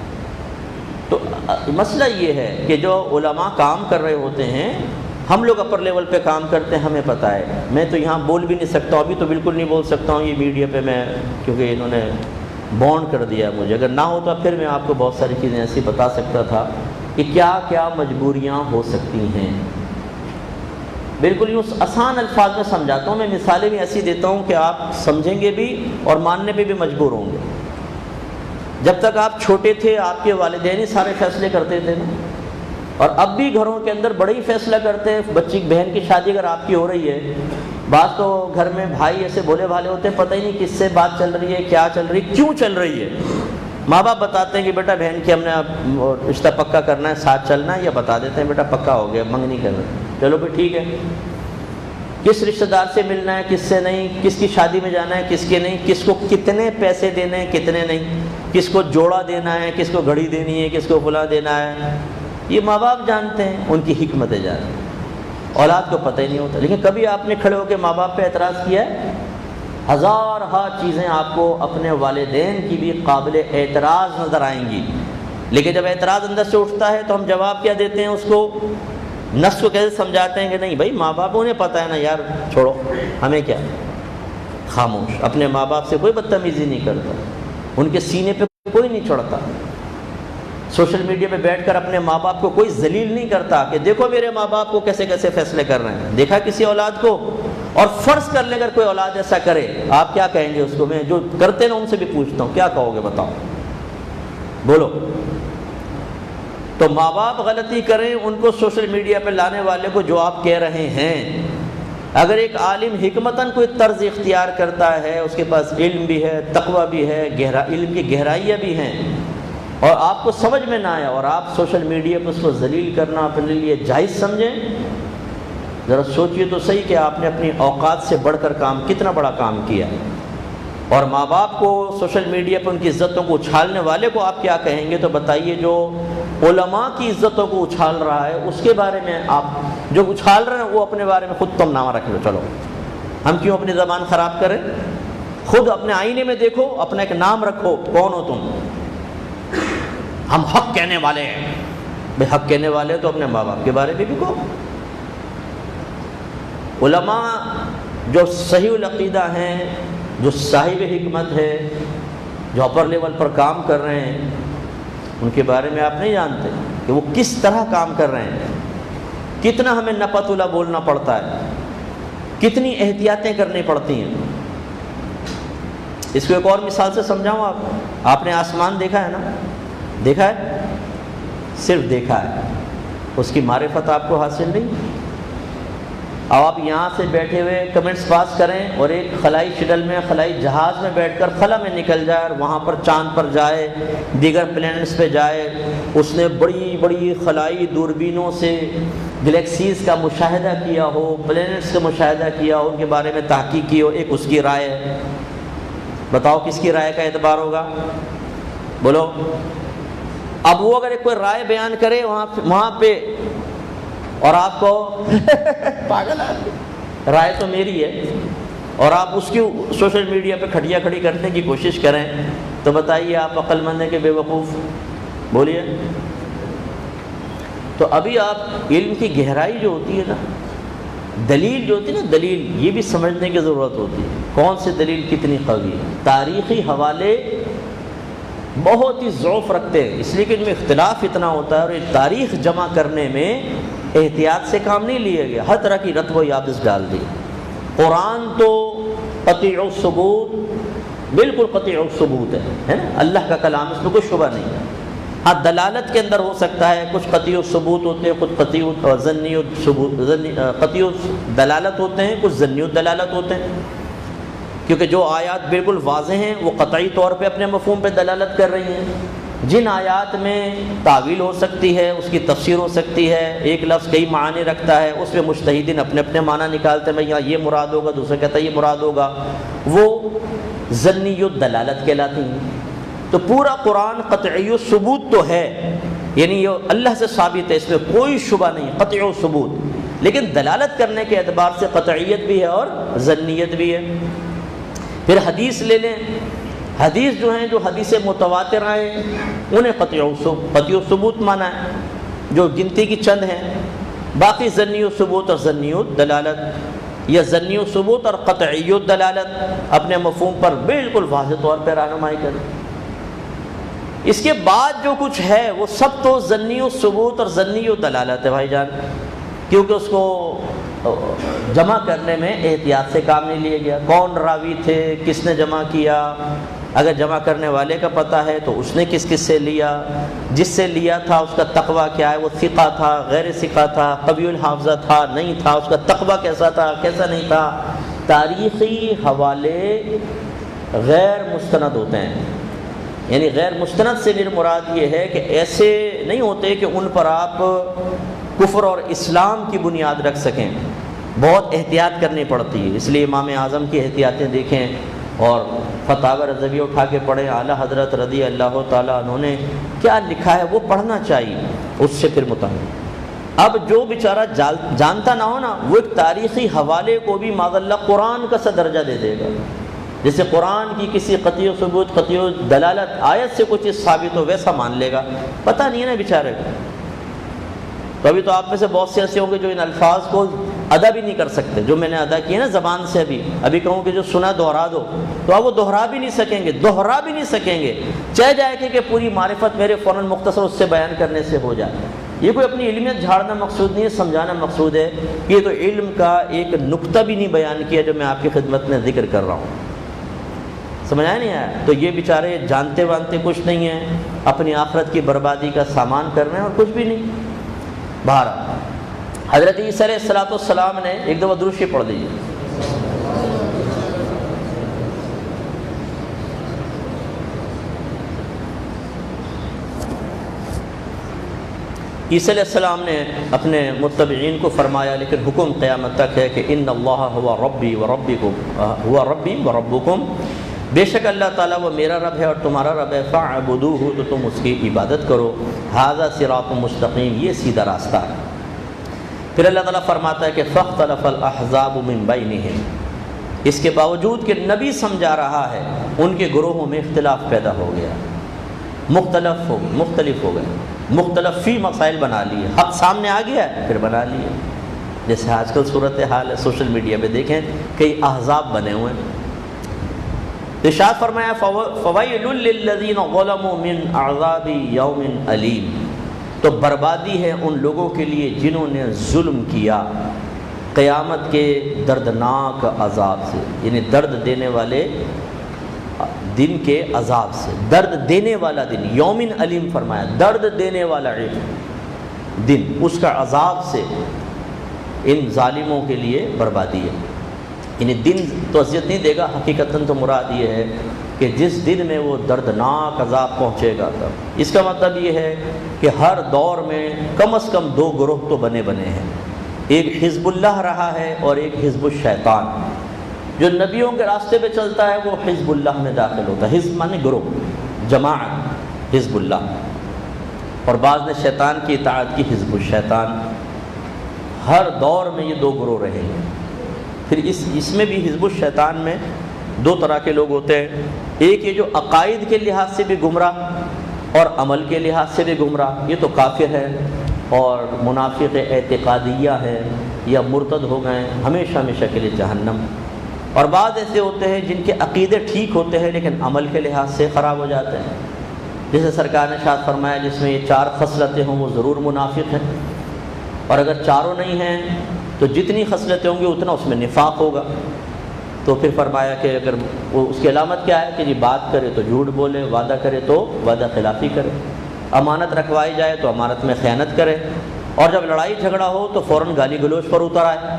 تو مسئلہ یہ ہے کہ جو علماء کام کر رہے ہوتے ہیں، ہم لوگ اپر لیول پہ کام کرتے ہیں، ہمیں پتہ ہے. میں تو یہاں بول بھی نہیں سکتا ہوں، ابھی تو بالکل نہیں بول سکتا ہوں یہ میڈیا پہ میں، کیونکہ انہوں نے بانڈ کر دیا مجھے. اگر نہ ہوتا پھر میں آپ کو بہت ساری چیزیں ایسی بتا سکتا تھا کہ کیا کیا مجبوریاں ہو سکتی ہیں. بالکل یوں آسان الفاظ میں سمجھاتا ہوں، میں مثالیں بھی ایسی دیتا ہوں کہ آپ سمجھیں گے بھی اور ماننے پہ بھی مجبور ہوں گے. جب تک آپ چھوٹے تھے آپ کے والدین ہی سارے فیصلے کرتے تھے، اور اب بھی گھروں کے اندر بڑے ہی فیصلہ کرتے ہیں. بچی بہن کی شادی اگر آپ کی ہو رہی ہے، بعض تو گھر میں بھائی ایسے بھولے بھالے ہوتے ہیں، پتہ ہی نہیں کس سے بات چل رہی ہے، کیا چل رہی، کیوں چل رہی ہے. ماں باپ بتاتے ہیں کہ بیٹا بہن کی ہم نے رشتہ پکا کرنا ہے، ساتھ چلنا ہے، یا بتا دیتے ہیں بیٹا پکا ہو گیا، منگنی کرنا، چلو پھر ٹھیک ہے. کس رشتہ دار سے ملنا ہے، کس سے نہیں، کس کی شادی میں جانا ہے، کس کے نہیں، کس کو کتنے پیسے دینے ہیں، کتنے نہیں، کس کو جوڑا دینا ہے، کس کو گھڑی دینی ہے، کس کو فلاں دینا ہے، یہ ماں باپ جانتے ہیں، ان کی حکمتیں جانتے ہیں. اولاد کو پتہ ہی نہیں ہوتا. لیکن کبھی آپ نے کھڑے ہو کے ماں باپ پہ اعتراض کیا ہے؟ ہزار ہا چیزیں آپ کو اپنے والدین کی بھی قابل اعتراض نظر آئیں گی، لیکن جب اعتراض اندر سے اٹھتا ہے تو ہم جواب کیا دیتے ہیں اس کو؟ نفس کو کیسے سمجھاتے ہیں کہ نہیں بھائی ماں باپ انہیں پتہ ہے نا یار، چھوڑو، ہمیں کیا. خاموش. اپنے ماں باپ سے کوئی بدتمیزی نہیں کرتا، ان کے سینے پہ کوئی نہیں چڑھتا. سوشل میڈیا پہ بیٹھ کر اپنے ماں باپ کو کوئی ذلیل نہیں کرتا کہ دیکھو میرے ماں باپ کو کیسے کیسے فیصلے کر رہے ہیں. دیکھا کسی اولاد کو؟ اور فرض کر لے اگر کوئی اولاد ایسا کرے، آپ کیا کہیں گے اس کو؟ میں جو کرتے نا ان سے بھی پوچھتا ہوں، کیا کہو گے بتاؤ؟ بولو۔ تو ماں باپ غلطی کریں، ان کو سوشل میڈیا پہ لانے والے کو جو آپ کہہ رہے ہیں، اگر ایک عالم حکمتاً کوئی طرز اختیار کرتا ہے، اس کے پاس علم بھی ہے، تقوی بھی ہے، علم کی گہرائیاں بھی ہیں، اور آپ کو سمجھ میں نہ آیا اور آپ سوشل میڈیا پہ اس کو ذلیل کرنا اپنے لیے جائز سمجھیں، ذرا سوچئے تو صحیح کہ آپ نے اپنی اوقات سے بڑھ کر کتنا بڑا کام کیا ہے۔ اور ماں باپ کو سوشل میڈیا پہ ان کی عزتوں کو اچھالنے والے کو آپ کیا کہیں گے؟ تو بتائیے جو علماء کی عزتوں کو اچھال رہا ہے اس کے بارے میں آپ جو اچھال رہے ہیں وہ اپنے بارے میں خود تم نامہ رکھ لو۔ چلو ہم کیوں اپنی زبان خراب کریں؟ خود اپنے آئینے میں دیکھو، اپنا ایک نام رکھو، کون ہو تم؟ ہم حق کہنے والے ہیں۔ بھئی حق کہنے والے تو اپنے ماں باپ کے بارے میں بھی کہو۔ علماء جو صحیح العقیدہ ہیں، جو صاحب حکمت ہے، جو اپر لیول پر کام کر رہے ہیں، ان کے بارے میں آپ نہیں جانتے کہ وہ کس طرح کام کر رہے ہیں، کتنا ہمیں نپتلا بولنا پڑتا ہے، کتنی احتیاطیں کرنی پڑتی ہیں۔ اس کو ایک اور مثال سے سمجھاؤں آپ نے آسمان دیکھا ہے نا؟ دیکھا ہے؟ صرف دیکھا ہے، اس کی معرفت آپ کو حاصل نہیں۔ اب آپ یہاں سے بیٹھے ہوئے کمنٹس پاس کریں اور ایک خلائی شٹل میں، خلائی جہاز میں بیٹھ کر خلا میں نکل جائے اور وہاں پر چاند پر جائے، دیگر پلینٹس پہ جائے، اس نے بڑی بڑی خلائی دوربینوں سے گلیکسیز کا مشاہدہ کیا ہو، پلینٹس کا مشاہدہ کیا ہو، ان کے بارے میں تحقیق کی ہو، ایک اس کی رائے ہے، بتاؤ کس کی رائے کا اعتبار ہوگا؟ بولو۔ اب وہ اگر ایک کوئی رائے بیان کرے وہاں پہ اور آپ کو پاگل ہے، رائے تو میری ہے، اور آپ اس کی سوشل میڈیا پہ کھٹیا کھڑی کرنے کی کوشش کریں، تو بتائیے آپ عقل مند ہیں کہ بے وقوف؟ بولیے۔ تو ابھی آپ علم کی گہرائی جو ہوتی ہے نا، دلیل جو ہوتی ہے نا، دلیل یہ بھی سمجھنے کی ضرورت ہوتی ہے، کون سی دلیل کتنی قوی ہے۔ تاریخی حوالے بہت ہی ضعف رکھتے ہیں، اس لیے کہ ان میں اختلاف اتنا ہوتا ہے، اور یہ تاریخ جمع کرنے میں احتیاط سے کام نہیں لیا گیا، ہر طرح کی رتب و یابس ڈال دی۔ قرآن تو قطعی الثبوت، بالکل قطعی الثبوت ہے نا، اللہ کا کلام، اس میں کوئی شبہ نہیں ہے۔ ہاں دلالت کے اندر ہو سکتا ہے، کچھ قطعی الثبوت ہوتے ہیں، کچھ قطعی دلالت ہوتے ہیں، کچھ ظنی دلالت ہوتے ہیں، کیونکہ جو آیات بالکل واضح ہیں وہ قطعی طور پہ اپنے مفہوم پہ دلالت کر رہی ہیں۔ جن آیات میں تعویل ہو سکتی ہے، اس کی تفسیر ہو سکتی ہے، ایک لفظ کئی معنی رکھتا ہے، اس میں مجتہدین اپنے اپنے معنی نکالتے ہیں، میں یہاں یہ مراد ہوگا، دوسرا کہتا ہے یہ مراد ہوگا، وہ ظنی دلالت کہلاتی ہیں۔ تو پورا قرآن قطعی ثبوت تو ہے، یعنی یہ اللہ سے ثابت ہے، اس میں کوئی شبہ نہیں، قطعی ثبوت، لیکن دلالت کرنے کے اعتبار سے قطعیت بھی ہے اور ظنیت بھی ہے۔ پھر حدیث لے لیں، حدیث جو ہیں، جو حدیث متواتر ہیں، انہیں قطعی ثبوت مانا ہے، جو گنتی کی چند ہیں، باقی ظنی ثبوت اور ظنی دلالت، یا ظنی ثبوت اور قطعی دلالت اپنے مفہوم پر بالکل واضح طور پہ رہنمائی کریں۔ اس کے بعد جو کچھ ہے وہ سب تو ظنی ثبوت اور ظنی دلالت ہے بھائی جان، کیونکہ اس کو جمع کرنے میں احتیاط سے کام نہیں لیا گیا۔ کون راوی تھے، کس نے جمع کیا، اگر جمع کرنے والے کا پتہ ہے تو اس نے کس کس سے لیا، جس سے لیا تھا اس کا تقویٰ کیا ہے، وہ ثقہ تھا، غیر ثقہ تھا، قوی الحافظہ تھا، نہیں تھا، اس کا تقویٰ کیسا تھا، کیسا نہیں تھا۔ تاریخی حوالے غیر مستند ہوتے ہیں، یعنی غیر مستند سے میرا مراد یہ ہے کہ ایسے نہیں ہوتے کہ ان پر آپ کفر اور اسلام کی بنیاد رکھ سکیں، بہت احتیاط کرنی پڑتی ہے۔ اس لیے امام اعظم کی احتیاطیں دیکھیں اور فتاوی رضویہ اٹھا کے پڑھیں، اعلیٰ حضرت رضی اللہ تعالیٰ عنہ نے کیا لکھا ہے وہ پڑھنا چاہیے، اس سے پھر مطابق۔ اب جو بیچارہ جانتا نہ ہو نا، وہ ایک تاریخی حوالے کو بھی معاذ اللہ قرآن کا سا درجہ دے دے گا، جیسے قرآن کی کسی قطعی ثبوت، قطعی دلالت آیت سے کچھ چیز ثابت ہو ویسا مان لے گا، پتہ نہیں ہے نا بیچارے کو۔ تو ابھی تو آپ میں سے بہت سے ایسے ہوں گے جو ان الفاظ کو ادا بھی نہیں کر سکتے، جو میں نے ادا کیے نا زبان سے، ابھی کہوں کہ جو سنا دہرا دو، تو آپ وہ دہرا بھی نہیں سکیں گے، چاہے جائے کہ پوری معرفت میرے فوراً مختصر اس سے بیان کرنے سے ہو جائے۔ یہ کوئی اپنی علمیت جھاڑنا مقصود نہیں ہے، سمجھانا مقصود ہے۔ یہ تو علم کا ایک نقطہ بھی نہیں بیان کیا جو میں آپ کی خدمت میں ذکر کر رہا ہوں، سمجھ آیا نہیں آیا؟ تو یہ بیچارے جانتے وانتے کچھ نہیں ہیں، اپنی آخرت کی بربادی کا سامان کر رہے ہیں اور کچھ بھی نہیں۔ بہرحال حضرت عیسیٰ علیہ السلام نے ایک دفعہ درود شریف پڑھ دیجیے۔ عیسیٰ علیہ السلام نے اپنے متبعین کو فرمایا، لیکن حکم قیامت تک ہے کہ ان اللہ ہوا ربی و ربکم، ہوا ربی و ربکم، بے شک اللہ تعالیٰ وہ میرا رب ہے اور تمہارا رب ہے، فاعبدوہ تو تم اس کی عبادت کرو، ھذا صراط مستقیم، یہ سیدھا راستہ ہے۔ پھر اللہ تعالیٰ فرماتا ہے کہ فاختلف الاحزاب من بینہم، اس کے باوجود کہ نبی سمجھا رہا ہے ان کے گروہوں میں اختلاف پیدا ہو گیا، مختلف ہو گئے، مختلف فی مسائل بنا لیے، حق سامنے آ گیا ہے پھر بنا لیے، جیسے آج کل صورتحال ہے سوشل میڈیا پہ دیکھیں کئی احزاب بنے ہوئے ہیں۔ ارشاد فرمایا فویل للذین ظلموا من عذاب یوم علیم، تو بربادی ہے ان لوگوں کے لیے جنہوں نے ظلم کیا قیامت کے دردناک عذاب سے، یعنی درد دینے والے دن کے عذاب سے، درد دینے والا دن، یوم علیم فرمایا، درد دینے والا دن، اس کا عذاب سے ان ظالموں کے لیے بربادی ہے۔ یعنی دن تو اذیت نہیں دے گا، حقیقتاً تو مراد یہ ہے کہ جس دن میں وہ دردناک عذاب پہنچے گا تب۔ اس کا مطلب یہ ہے کہ ہر دور میں کم از کم دو گروہ تو بنے ہیں، ایک حزب اللہ رہا ہے اور ایک حزب الشیطان۔ جو نبیوں کے راستے پہ چلتا ہے وہ حزب اللہ میں داخل ہوتا ہے، حزب مانے گروہ، جماعت، حزب اللہ، اور بعض نے شیطان کی اطاعت کی، حزب الشیطان۔ ہر دور میں یہ دو گروہ رہے ہیں۔ پھر اس میں بھی حزب الشیطان میں دو طرح کے لوگ ہوتے ہیں، ایک یہ جو عقائد کے لحاظ سے بھی گمراہ اور عمل کے لحاظ سے بھی گمراہ، یہ تو کافر ہے اور منافق اعتقادیہ ہے یا مرتد ہو گئے ہمیشہ ہمیشہ کے لیے جہنم۔ اور بعض ایسے ہوتے ہیں جن کے عقیدے ٹھیک ہوتے ہیں لیکن عمل کے لحاظ سے خراب ہو جاتے ہیں، جیسے سرکار نے ارشاد فرمایا جس میں یہ چار خصلتیں ہوں وہ ضرور منافق ہیں، اور اگر چاروں نہیں ہیں تو جتنی خصلتیں ہوں گی اتنا اس میں نفاق ہوگا۔ تو پھر فرمایا کہ اگر وہ اس کی علامت کیا ہے کہ جی بات کرے تو جھوٹ بولے، وعدہ کرے تو وعدہ خلافی کرے، امانت رکھوائی جائے تو امانت میں خیانت کرے، اور جب لڑائی جھگڑا ہو تو فوراً گالی گلوچ پر اتر آئے۔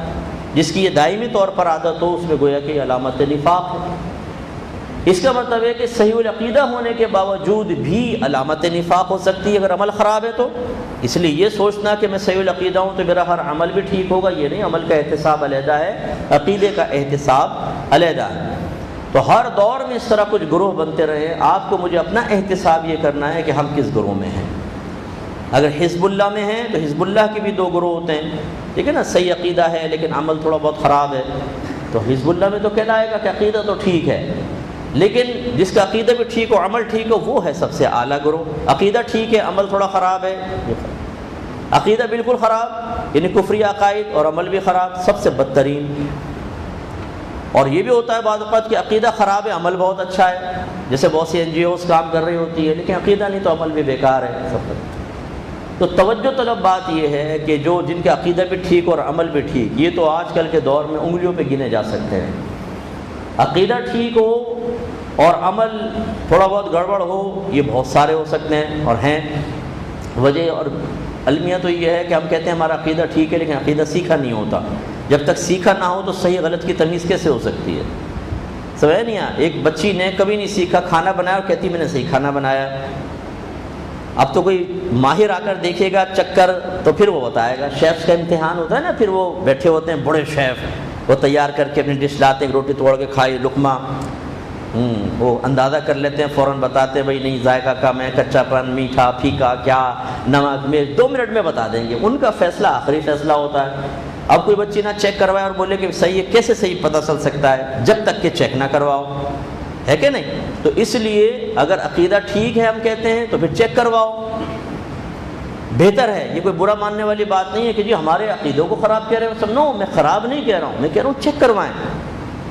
جس کی یہ دائمی طور پر عادت ہو اس میں گویا کہ علامت نفاق ہے۔ اس کا مطلب ہے کہ صحیح العقیدہ ہونے کے باوجود بھی علامت نفاق ہو سکتی ہے اگر عمل خراب ہے تو۔ اس لیے یہ سوچنا کہ میں صحیح العقیدہ ہوں تو میرا ہر عمل بھی ٹھیک ہوگا، یہ نہیں، عمل کا احتساب علیحدہ ہے، عقیدے کا احتساب علیحدہ ہے۔ تو ہر دور میں اس طرح کچھ گروہ بنتے رہے، آپ کو مجھے اپنا احتساب یہ کرنا ہے کہ ہم کس گروہ میں ہیں۔ اگر حزب اللہ میں ہیں تو حزب اللہ کے بھی دو گروہ ہوتے ہیں، ٹھیک ہے نا، صحیح عقیدہ ہے لیکن عمل تھوڑا بہت خراب ہے، تو حزب اللہ میں تو کہلائے گا کہ عقیدہ تو ٹھیک ہے، لیکن جس کا عقیدہ بھی ٹھیک ہو، عمل ٹھیک ہو، وہ ہے سب سے اعلیٰ گروہ۔ عقیدہ ٹھیک ہے، عمل تھوڑا خراب ہے، عقیدہ بالکل خراب یعنی کفری عقائد اور عمل بھی خراب، سب سے بدترین۔ اور یہ بھی ہوتا ہے بعض اوقات کہ عقیدہ خراب ہے، عمل بہت اچھا ہے، جیسے بہت سی NGOs کام کر رہی ہوتی ہے لیکن عقیدہ نہیں تو عمل بھی بیکار ہے سب۔ تو توجہ طلب بات یہ ہے کہ جن کا عقیدہ بھی ٹھیک اور عمل بھی ٹھیک، یہ تو آج کل کے دور میں انگلیوں پہ گنے جا سکتے ہیں۔ عقیدہ ٹھیک ہو اور عمل تھوڑا بہت گڑبڑ ہو، یہ بہت سارے ہو سکتے ہیں اور ہیں۔ وجہ اور المیہ تو یہ ہے کہ ہم کہتے ہیں ہمارا عقیدہ ٹھیک ہے لیکن عقیدہ سیکھا نہیں ہوتا۔ جب تک سیکھا نہ ہو تو صحیح غلط کی تمیز کیسے ہو سکتی ہے؟ سمجھ نہیں آیا؟ ایک بچی نے کبھی نہیں سیکھا کھانا بنایا اور کہتی میں نے صحیح کھانا بنایا۔ اب تو کوئی ماہر آ کر دیکھے گا چکر تو پھر وہ بتائے گا۔ شیف کا امتحان ہوتا ہے نا، پھر وہ بیٹھے ہوتے ہیں بڑے شیف، وہ تیار کر کے اپنی ڈش لاتے ہیں، روٹی توڑ کے کھائی لقمہ، وہ اندازہ کر لیتے ہیں، فوراً بتاتے ہیں بھائی نہیں ذائقہ کم ہے، کچا پن، میٹھا، پھیکا، کیا نمک مرچ 2 منٹ میں بتا دیں گے۔ ان کا فیصلہ آخری فیصلہ ہوتا ہے۔ اب کوئی بچی نہ چیک کروائے اور بولے کہ صحیح ہے، کیسے صحیح پتہ چل سکتا ہے جب تک کہ چیک نہ کرواؤ، ہے کہ نہیں؟ تو اس لیے اگر عقیدہ ٹھیک ہے ہم کہتے ہیں تو پھر چیک کرواؤ، بہتر ہے۔ یہ کوئی برا ماننے والی بات نہیں ہے کہ جی ہمارے عقیدوں کو خراب کہہ رہے ہیں سب، نو، میں خراب نہیں کہہ رہا ہوں، میں کہہ رہا ہوں چیک کروائیں۔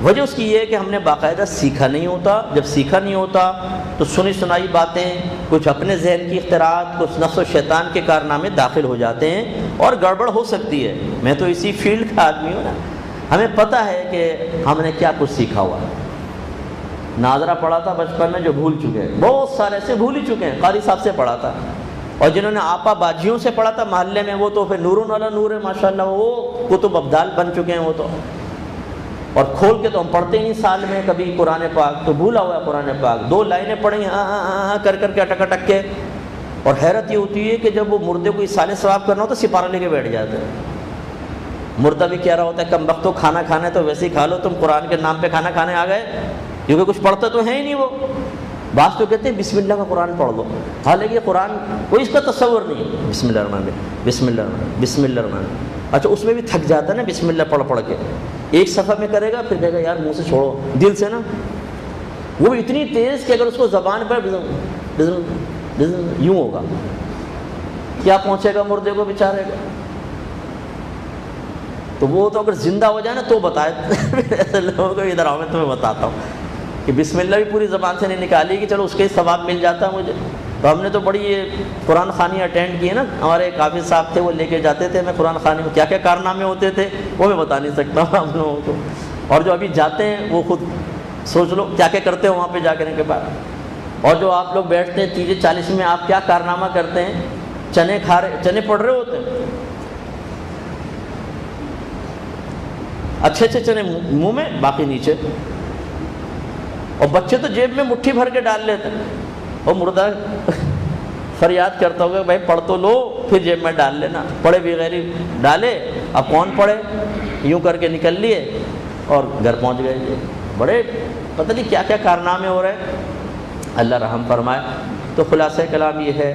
وجہ اس کی یہ ہے کہ ہم نے باقاعدہ سیکھا نہیں ہوتا۔ جب سیکھا نہیں ہوتا تو سنی سنائی باتیں، کچھ اپنے ذہن کی اختراعات، کچھ نفس و شیطان کے کارنامے داخل ہو جاتے ہیں اور گڑبڑ ہو سکتی ہے۔ میں تو اسی فیلڈ کا آدمی ہوں نا، ہمیں پتہ ہے کہ ہم نے کیا کچھ سیکھا ہوا ہے۔ ناظرہ پڑھا تھا بچپن میں جو بھول چکے ہیں، بہت سارے ایسے بھول ہی چکے ہیں، قاری صاحب سے پڑھا تھا، اور جنہوں نے آپا باجیوں سے پڑھا تھا محلے میں وہ تو پھر نورون علی نور ہے ماشاءاللہ، وہ کتب ابدال بن چکے ہیں وہ تو، اور کھول کے تو ہم پڑھتے ہی نہیں سال میں کبھی قرآن پاک، تو بھولا ہوا ہے قرآن پاک، 2 لائنیں پڑھیں کر کے اٹک اٹک کے، اور حیرت یہ ہوتی ہے کہ جب وہ مردے کو اصالِ ثواب کرنا ہو تو سپارہ لے کے بیٹھ جاتے ہیں۔ مردہ بھی کہہ رہا ہوتا ہے کم وقتوں کھانا کھانا ہے تو ویسے ہی کھا لو، تم قرآن کے نام پہ کھانا کھانے آ گئے، کیونکہ کچھ پڑھتے تو ہیں ہی نہیں وہ۔ بعض تو کہتے ہیں بسم اللہ کا قرآن پڑھ لو، حالانکہ قرآن کوئی اس کا تصور نہیں ہے، بسم اللہ الرحمن الرحیم، بسم اللہ الرحمن الرحیم، بسم اللہ الرحمن الرحیم۔ اچھا اس میں بھی تھک جاتا ہے نا بسم اللہ پڑھ کے، ایک صفحہ میں کرے گا پھر کہے گا یار منہ سے چھوڑو، دل سے نا، وہ بھی اتنی تیز کہ اگر اس کو زبان پر یوں ہوگا، کیا پہنچے گا مردے کو بیچارے کو؟ تو وہ تو اگر زندہ ہو جائے نا تو بتائے ایسے لوگوں کو ادھر آؤ میں تمہیں بتاتا ہوں کہ بسم اللہ بھی پوری زبان سے نہیں نکالی کہ چلو اس کے ثواب مل جاتا ہے مجھے۔ تو ہم نے تو بڑی یہ قرآن خوانی اٹینڈ کی ہے نا، ہمارے ایک حافظ صاحب تھے وہ لے کے جاتے تھے، میں قرآن خوانی میں کیا کیا کارنامے ہوتے تھے وہ میں بتا نہیں سکتا ہوں آپ لوگوں کو، اور جو ابھی جاتے ہیں وہ خود سوچ لو کیا کیا کرتے ہیں وہاں پہ جا کرنے کے بعد، اور جو آپ لوگ بیٹھتے ہیں 30-40 میں آپ کیا کارنامہ کرتے ہیں، چنے پڑھ رہے ہوتے ہیں، اچھے چنے منہ میں باقی نیچے، اور بچے تو جیب میں مٹھی بھر کے ڈال لیتے ہیں، اور مردہ فریاد کرتا ہوگا بھائی پڑھ تو لو پھر جیب میں ڈال لینا، پڑھے بغیر ہی ڈالے، اب کون پڑھے، یوں کر کے نکل لیے اور گھر پہنچ گئے جی، بڑے پتہ نہیں کیا کیا کارنامے ہو رہے ہیں، اللہ رحم فرمائے۔ تو خلاصہ کلام یہ ہے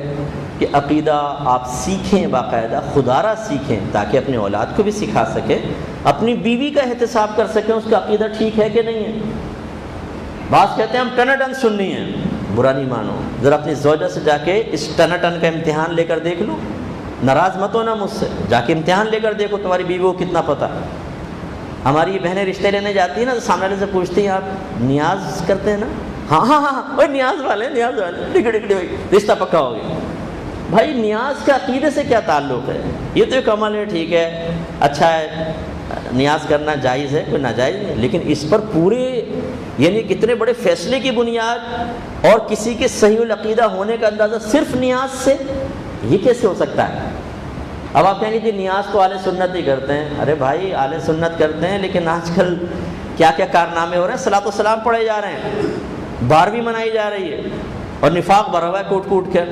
کہ عقیدہ آپ سیکھیں، باقاعدہ خدا را سیکھیں تاکہ اپنے اولاد کو بھی سکھا سکیں، اپنی بیوی کا احتساب کر سکیں اس کا عقیدہ ٹھیک ہے کہ نہیں ہے۔ بعض کہتے ہیں ہم ٹناٹن سننی ہے، برا نہیں مانو، ذرا اپنی زوجہ سے جا کے اس ٹناٹن کا امتحان لے کر دیکھ لو، ناراض مت ہونا مجھ سے، جا کے امتحان لے کر دیکھو تمہاری بیوی کو کتنا پتہ۔ ہماری بہنیں رشتے لینے جاتی ہیں نا تو سامنے والے سے پوچھتی ہیں آپ نیاز کرتے ہیں نا، ہاں وہ نیاز والے ڈگڑی ہوئی، رشتہ پکا ہو گیا۔ بھائی نیاز کا عقیدے سے کیا تعلق ہے؟ یہ تو ایک عمل ہے، ٹھیک ہے اچھا ہے، نیاز کرنا جائز ہے، کوئی ناجائز نہیں، لیکن اس پر پورے یعنی کتنے بڑے فیصلے کی بنیاد اور کسی کے صحیح العقیدہ ہونے کا اندازہ صرف نیاز سے، یہ کیسے ہو سکتا ہے؟ اب آپ کہیں گے جی نیاز تو اہل سنت ہی کرتے ہیں، ارے بھائی اہل سنت کرتے ہیں لیکن آج کل کیا کیا کارنامے ہو رہے ہیں، صلاۃ و سلام پڑھے جا رہے ہیں، 12ویں منائی جا رہی ہے، اور نفاق بھرا ہوا ہے کوٹ کوٹ کے،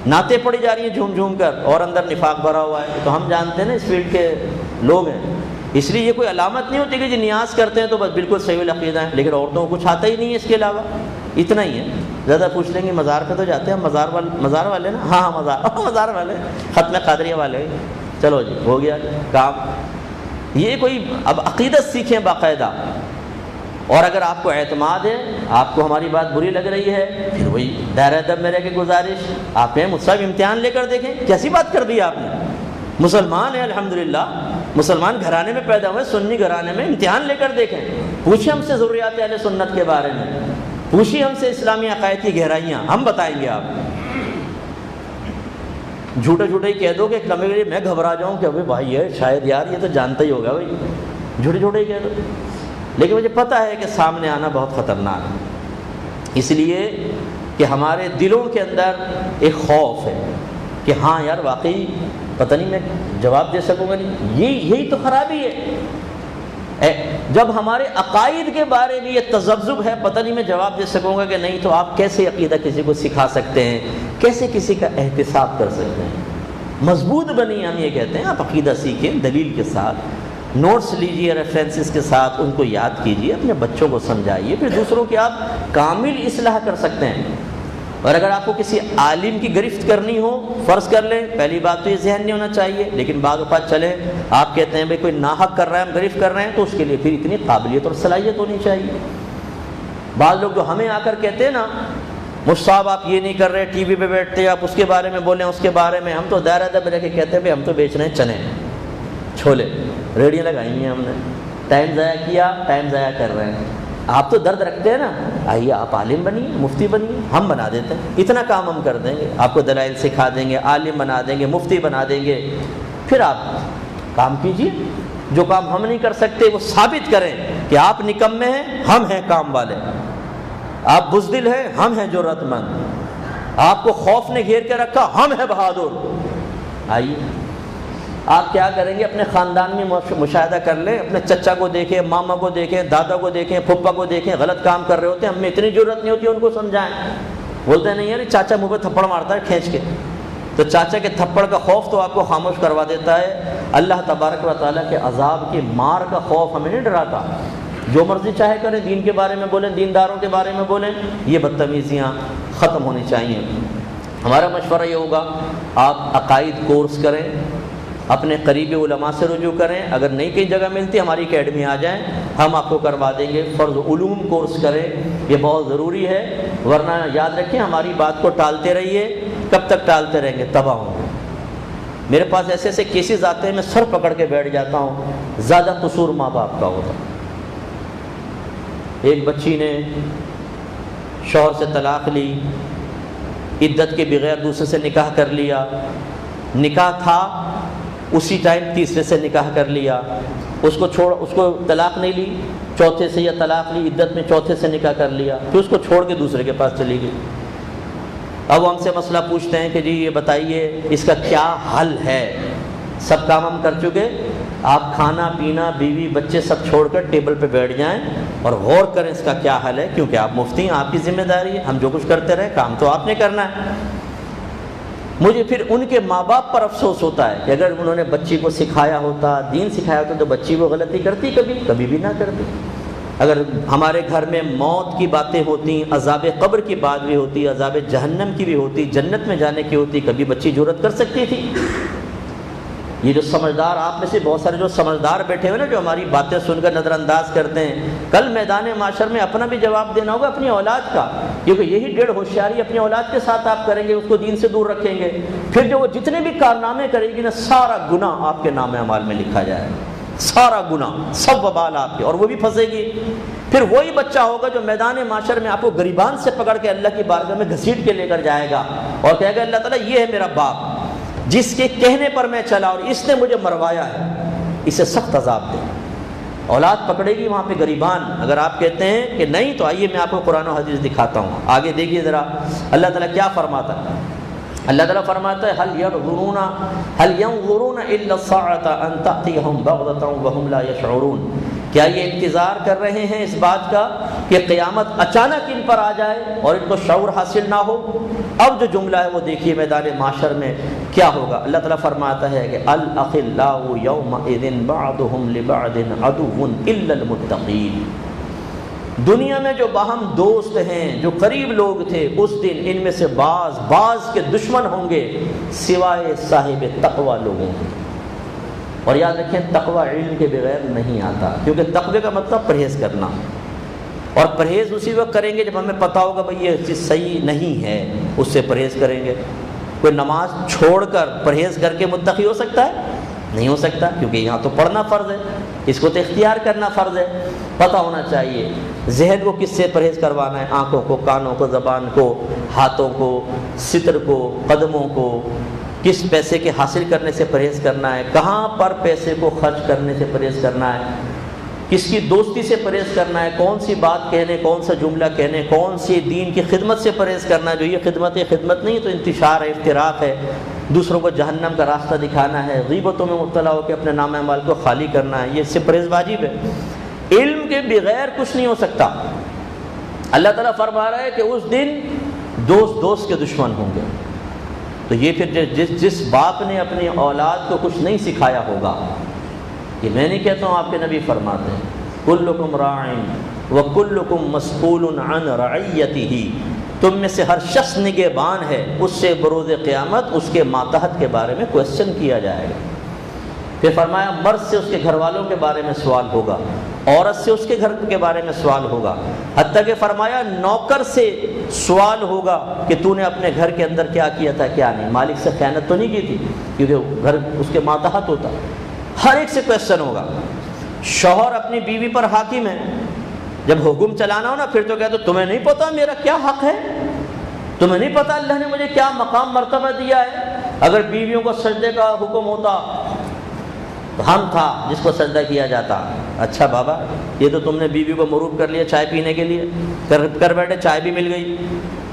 نعتیں پڑھی جا رہی ہیں جھوم جھوم کر، اور اندر نفاق بھرا ہوا ہے۔ تو ہم جانتے ہیں نا اس فیلڈ کے لوگ ہیں، اس لیے یہ کوئی علامت نہیں ہوتی کہ جی نیاز کرتے ہیں تو بس بالکل صحیح العقیدہ ہیں، لیکن عورتوں کو کچھ آتا ہی نہیں ہے اس کے علاوہ، اتنا ہی ہے۔ زیادہ پوچھ لیں گے مزار پہ تو جاتے ہیں، مزار والے نا، ہاں مزار والے، ختم قادریہ والے، چلو جی ہو گیا کام۔ یہ کوئی اب عقیدت سیکھیں باقاعدہ، اور اگر آپ کو اعتماد ہے، آپ کو ہماری بات بری لگ رہی ہے، پھر وہی دائرہ ادب میں رہ کے گزارش، آپ کہیں مجھ سے امتحان لے کر دیکھیں، کیسی بات کر دی آپ نے، مسلمان ہیں الحمدللہ، مسلمان گھرانے میں پیدا ہوئے، سنی گھرانے میں، امتحان لے کر دیکھیں، پوچھیں ہم سے ضروریات اہل سنت کے بارے میں، پوچھیں ہم سے اسلامی عقائد کی گہرائیاں، ہم بتائیں گے آپ۔ جھوٹے ہی کہہ دو کہ لمبے کے لیے میں گھبرا جاؤں کہ ابھی بھائی ہے شاید یار یہ تو جانتا ہی ہوگا، بھائی جھوٹے ہی کہہ دو، لیکن مجھے پتہ ہے کہ سامنے آنا بہت خطرناک ہے، اس لیے کہ ہمارے دلوں کے اندر ایک خوف ہے کہ ہاں یار واقعی پتہ نہیں میں جواب دے سکوں گا نہیں، یہی تو خرابی ہے، جب ہمارے عقائد کے بارے میں یہ تذبذب ہے پتہ نہیں میں جواب دے سکوں گا کہ نہیں، تو آپ کیسے عقیدہ کسی کو سکھا سکتے ہیں، کیسے کسی کا احتساب کر سکتے ہیں؟ مضبوط بنی، ہم یہ کہتے ہیں آپ عقیدہ سیکھیں دلیل کے ساتھ، نوٹس لیجئے ریفرنسز کے ساتھ، ان کو یاد کیجئے، اپنے بچوں کو سمجھائیے، پھر دوسروں کی آپ کامل اصلاح کر سکتے ہیں۔ اور اگر آپ کو کسی عالم کی گرفت کرنی ہو، فرض کر لیں، پہلی بات تو یہ ذہن نہیں ہونا چاہیے، لیکن بعض اوقات چلے آپ کہتے ہیں بھائی کوئی ناحق کر رہا ہے ہم گرفت کر رہے ہیں، تو اس کے لیے پھر اتنی قابلیت اور صلاحیت ہونی چاہیے۔ بعض لوگ جو ہمیں آ کر کہتے ہیں نا مجھ صاحب آپ یہ نہیں کر رہے، ٹی وی پہ بیٹھتے آپ اس کے بارے میں بولیں، اس کے بارے میں، ہم تو دائرہ ادب میں رہ کے کہتے ہیں بھائی ہم تو بیچ رہے ہیں چنے چھولے، ریڑیاں لگائی ہیں ہم نے، ٹائم ضائع کیا، ٹائم ضائع کر رہے ہیں۔ آپ تو درد رکھتے ہیں نا، آئیے آپ عالم بنیے، مفتی بنیے، ہم بنا دیتے ہیں، اتنا کام ہم کر دیں گے، آپ کو دلائل سکھا دیں گے، عالم بنا دیں گے، مفتی بنا دیں گے، پھر آپ کام کیجئے، جو کام ہم نہیں کر سکتے وہ ثابت کریں کہ آپ نکمے ہیں، ہم ہیں کام والے، آپ بزدل ہیں، ہم ہیں جرأت مند، آپ کو خوف نے گھیر کے رکھا، ہم ہیں بہادر۔ آئیے آپ کیا کریں گے، اپنے خاندان میں مشاہدہ کر لیں، اپنے چچا کو دیکھیں، ماما کو دیکھیں، دادا کو دیکھیں، پھپھا کو دیکھیں، غلط کام کر رہے ہوتے ہیں، ہم میں اتنی ضرورت نہیں ہوتی ان کو سمجھائیں، بولتے نہیں یار چاچا منہ پہ تھپڑ مارتا ہے کھینچ کے، تو چاچا کے تھپڑ کا خوف تو آپ کو خاموش کروا دیتا ہے، اللہ تبارک و تعالیٰ کے عذاب کی مار کا خوف ہمیں نہیں ڈراتا۔ جو مرضی چاہے کریں، دین کے بارے میں بولیں، دینداروں کے بارے میں بولیں، یہ بدتمیزیاں ختم ہونی چاہیے۔ ہمارا مشورہ یہ ہوگا آپ عقائد کورس کریں، اپنے قریبی علماء سے رجوع کریں، اگر نہیں کہیں جگہ ملتی ہماری اکیڈمی آ جائیں، ہم آپ کو کروا دیں گے۔ فرض علوم کورس کریں، یہ بہت ضروری ہے، ورنہ یاد رکھیں ہماری بات کو ٹالتے رہیے، کب تک ٹالتے رہیں گے، تباہ ہوں گے۔ میرے پاس ایسے ایسے کیسز آتے ہیں، میں سر پکڑ کے بیٹھ جاتا ہوں، زیادہ قصور ماں باپ کا ہوتا۔ ایک بچی نے شوہر سے طلاق لی، عدت کے بغیر دوسرے سے نکاح کر لیا، نکاح تھا اسی ٹائم تیسرے سے نکاح کر لیا، اس کو طلاق نہیں لی، چوتھے سے یا طلاق لی، عدت میں چوتھے سے نکاح کر لیا، پھر اس کو چھوڑ کے دوسرے کے پاس چلی گئی۔ اب وہ ہم سے مسئلہ پوچھتے ہیں کہ جی یہ بتائیے اس کا کیا حل ہے؟ سب کام ہم کر چکے، آپ کھانا پینا بیوی بچے سب چھوڑ کر ٹیبل پہ بیٹھ جائیں اور غور کریں اس کا کیا حل ہے، کیونکہ آپ مفتی ہیں، آپ کی ذمہ داری ہے، ہم جو کچھ کرتے رہے کام تو آپ نے کرنا ہے۔ مجھے پھر ان کے ماں باپ پر افسوس ہوتا ہے کہ اگر انہوں نے بچی کو سکھایا ہوتا، دین سکھایا ہوتا، تو بچی وہ غلطی کرتی کبھی بھی نہ کرتی۔ اگر ہمارے گھر میں موت کی باتیں ہوتی، عذاب قبر کی بات بھی ہوتی، عذاب جہنم کی بھی ہوتی، جنت میں جانے کی ہوتی، کبھی بچی جرأت کر سکتی تھی؟ یہ جو سمجھدار آپ میں سے بہت سارے جو سمجھدار بیٹھے ہوئے نا، جو ہماری باتیں سن کر نظر انداز کرتے ہیں، کل میدان معاشر میں اپنا بھی جواب دینا ہوگا اپنی اولاد کا، کیونکہ یہی ڈیڑھ ہوشیاری اپنی اولاد کے ساتھ آپ کریں گے، اس کو دین سے دور رکھیں گے، پھر جو وہ جتنے بھی کارنامے کرے گی نا، سارا گناہ آپ کے نام اعمال میں لکھا جائے گا، سارا گناہ، سب وبال آپ کے، اور وہ بھی پھنسے گی۔ پھر وہی بچہ ہوگا جو میدان معاشر میں آپ کو گریبان سے پکڑ کے اللہ کی بارگاہ میں گھسیٹ کے لے کر جائے گا اور کہے گا اللہ تعالیٰ یہ ہے میرا باپ جس کے کہنے پر میں چلا اور اس نے مجھے مروایا ہے، اسے سخت عذاب دے۔ اولاد پکڑے گی وہاں پہ گریبان۔ اگر آپ کہتے ہیں کہ نہیں تو آئیے میں آپ کو قرآن و حدیث دکھاتا ہوں، آگے دیکھیے ذرا اللہ تعالیٰ کیا فرماتا ہے۔ اللہ تعالیٰ فرماتا ہے هل ينظرون الا الساعة ان تأتيهم بغتة وهم لا يشعرون، کیا یہ انتظار کر رہے ہیں اس بات کا کہ قیامت اچانک ان پر آ جائے اور ان کو شعور حاصل نہ ہو؟ اب جو جملہ ہے وہ دیکھیے میدان معاشر میں کیا ہوگا۔ اللہ تعالیٰ فرماتا ہے کہ الاخلاء يومئذ بعضهم لبعض عدو الا المتقین، دنیا میں جو باہم دوست ہیں، جو قریب لوگ تھے، اس دن ان میں سے بعض کے دشمن ہوں گے سوائے صاحب تقوی لوگوں کے۔ اور یاد رکھیں تقوی علم کے بغیر نہیں آتا، کیونکہ تقوی کا مطلب پرہیز کرنا، اور پرہیز اسی وقت کریں گے جب ہمیں پتہ ہوگا بھئی یہ چیز صحیح نہیں ہے، اس سے پرہیز کریں گے۔ کوئی نماز چھوڑ کر پرہیز کر کے متقی ہو سکتا ہے؟ نہیں ہو سکتا، کیونکہ یہاں تو پڑھنا فرض ہے، اس کو تو اختیار کرنا فرض ہے۔ پتہ ہونا چاہیے ذہن کو کس سے پرہیز کروانا ہے، آنکھوں کو، کانوں کو، زبان کو، ہاتھوں کو، ستر کو، قدموں کو، کس پیسے کے حاصل کرنے سے پرہیز کرنا ہے، کہاں پر پیسے کو خرچ کرنے سے پرہیز کرنا ہے، کس کی دوستی سے پرہیز کرنا ہے، کون سی بات کہنے، کون سا جملہ کہنے، کون سی دین کی خدمت سے پرہیز کرنا ہے۔ جو یہ خدمت نہیں تو انتشار ہے، افتراق ہے، دوسروں کو جہنم کا راستہ دکھانا ہے، غیبتوں میں مبتلا ہو کے اپنے نام اعمال کو خالی کرنا ہے، یہ اس سے پرہیز واجب ہے۔ علم کے بغیر کچھ نہیں ہو سکتا۔ اللہ تعالیٰ فرما رہا ہے کہ اس دن دوست کے دشمن ہوں گے۔ تو یہ پھر جس باپ نے اپنی اولاد کو کچھ نہیں سکھایا ہوگا، یہ میں نہیں کہتا ہوں، آپ کے نبی فرماتے ہیں کلکم راعٍ وکلکم مسئول عن رعیتہ، تم میں سے ہر شخص نگہبان ہے، اس سے بروز قیامت اس کے ماتحت کے بارے میں کوسچن کیا جائے گا۔ پھر فرمایا مرد سے اس کے گھر والوں کے بارے میں سوال ہوگا، عورت سے اس کے گھر کے بارے میں سوال ہوگا، حتیٰ کہ فرمایا نوکر سے سوال ہوگا کہ تو نے اپنے گھر کے اندر کیا کیا تھا کیا نہیں، مالک سے خیانت تو نہیں کی تھی، کیونکہ گھر اس کے ماتحت ہوتا، ہر ایک سے کوسچن ہوگا۔ شوہر اپنی بیوی پر حاکم ہے، جب حکم چلانا ہو نا پھر تو کہتے تمہیں نہیں پتا میرا کیا حق ہے، تمہیں نہیں پتا اللہ نے مجھے کیا مقام مرتبہ دیا ہے۔ اگر بیویوں کو سجدے کا حکم ہوتا ہم تھا جس کو سجدہ کیا جاتا۔ اچھا بابا، یہ تو تم نے بیوی کو مروب کر لیا چائے پینے کے لیے، کر بیٹھے چائے بھی مل گئی۔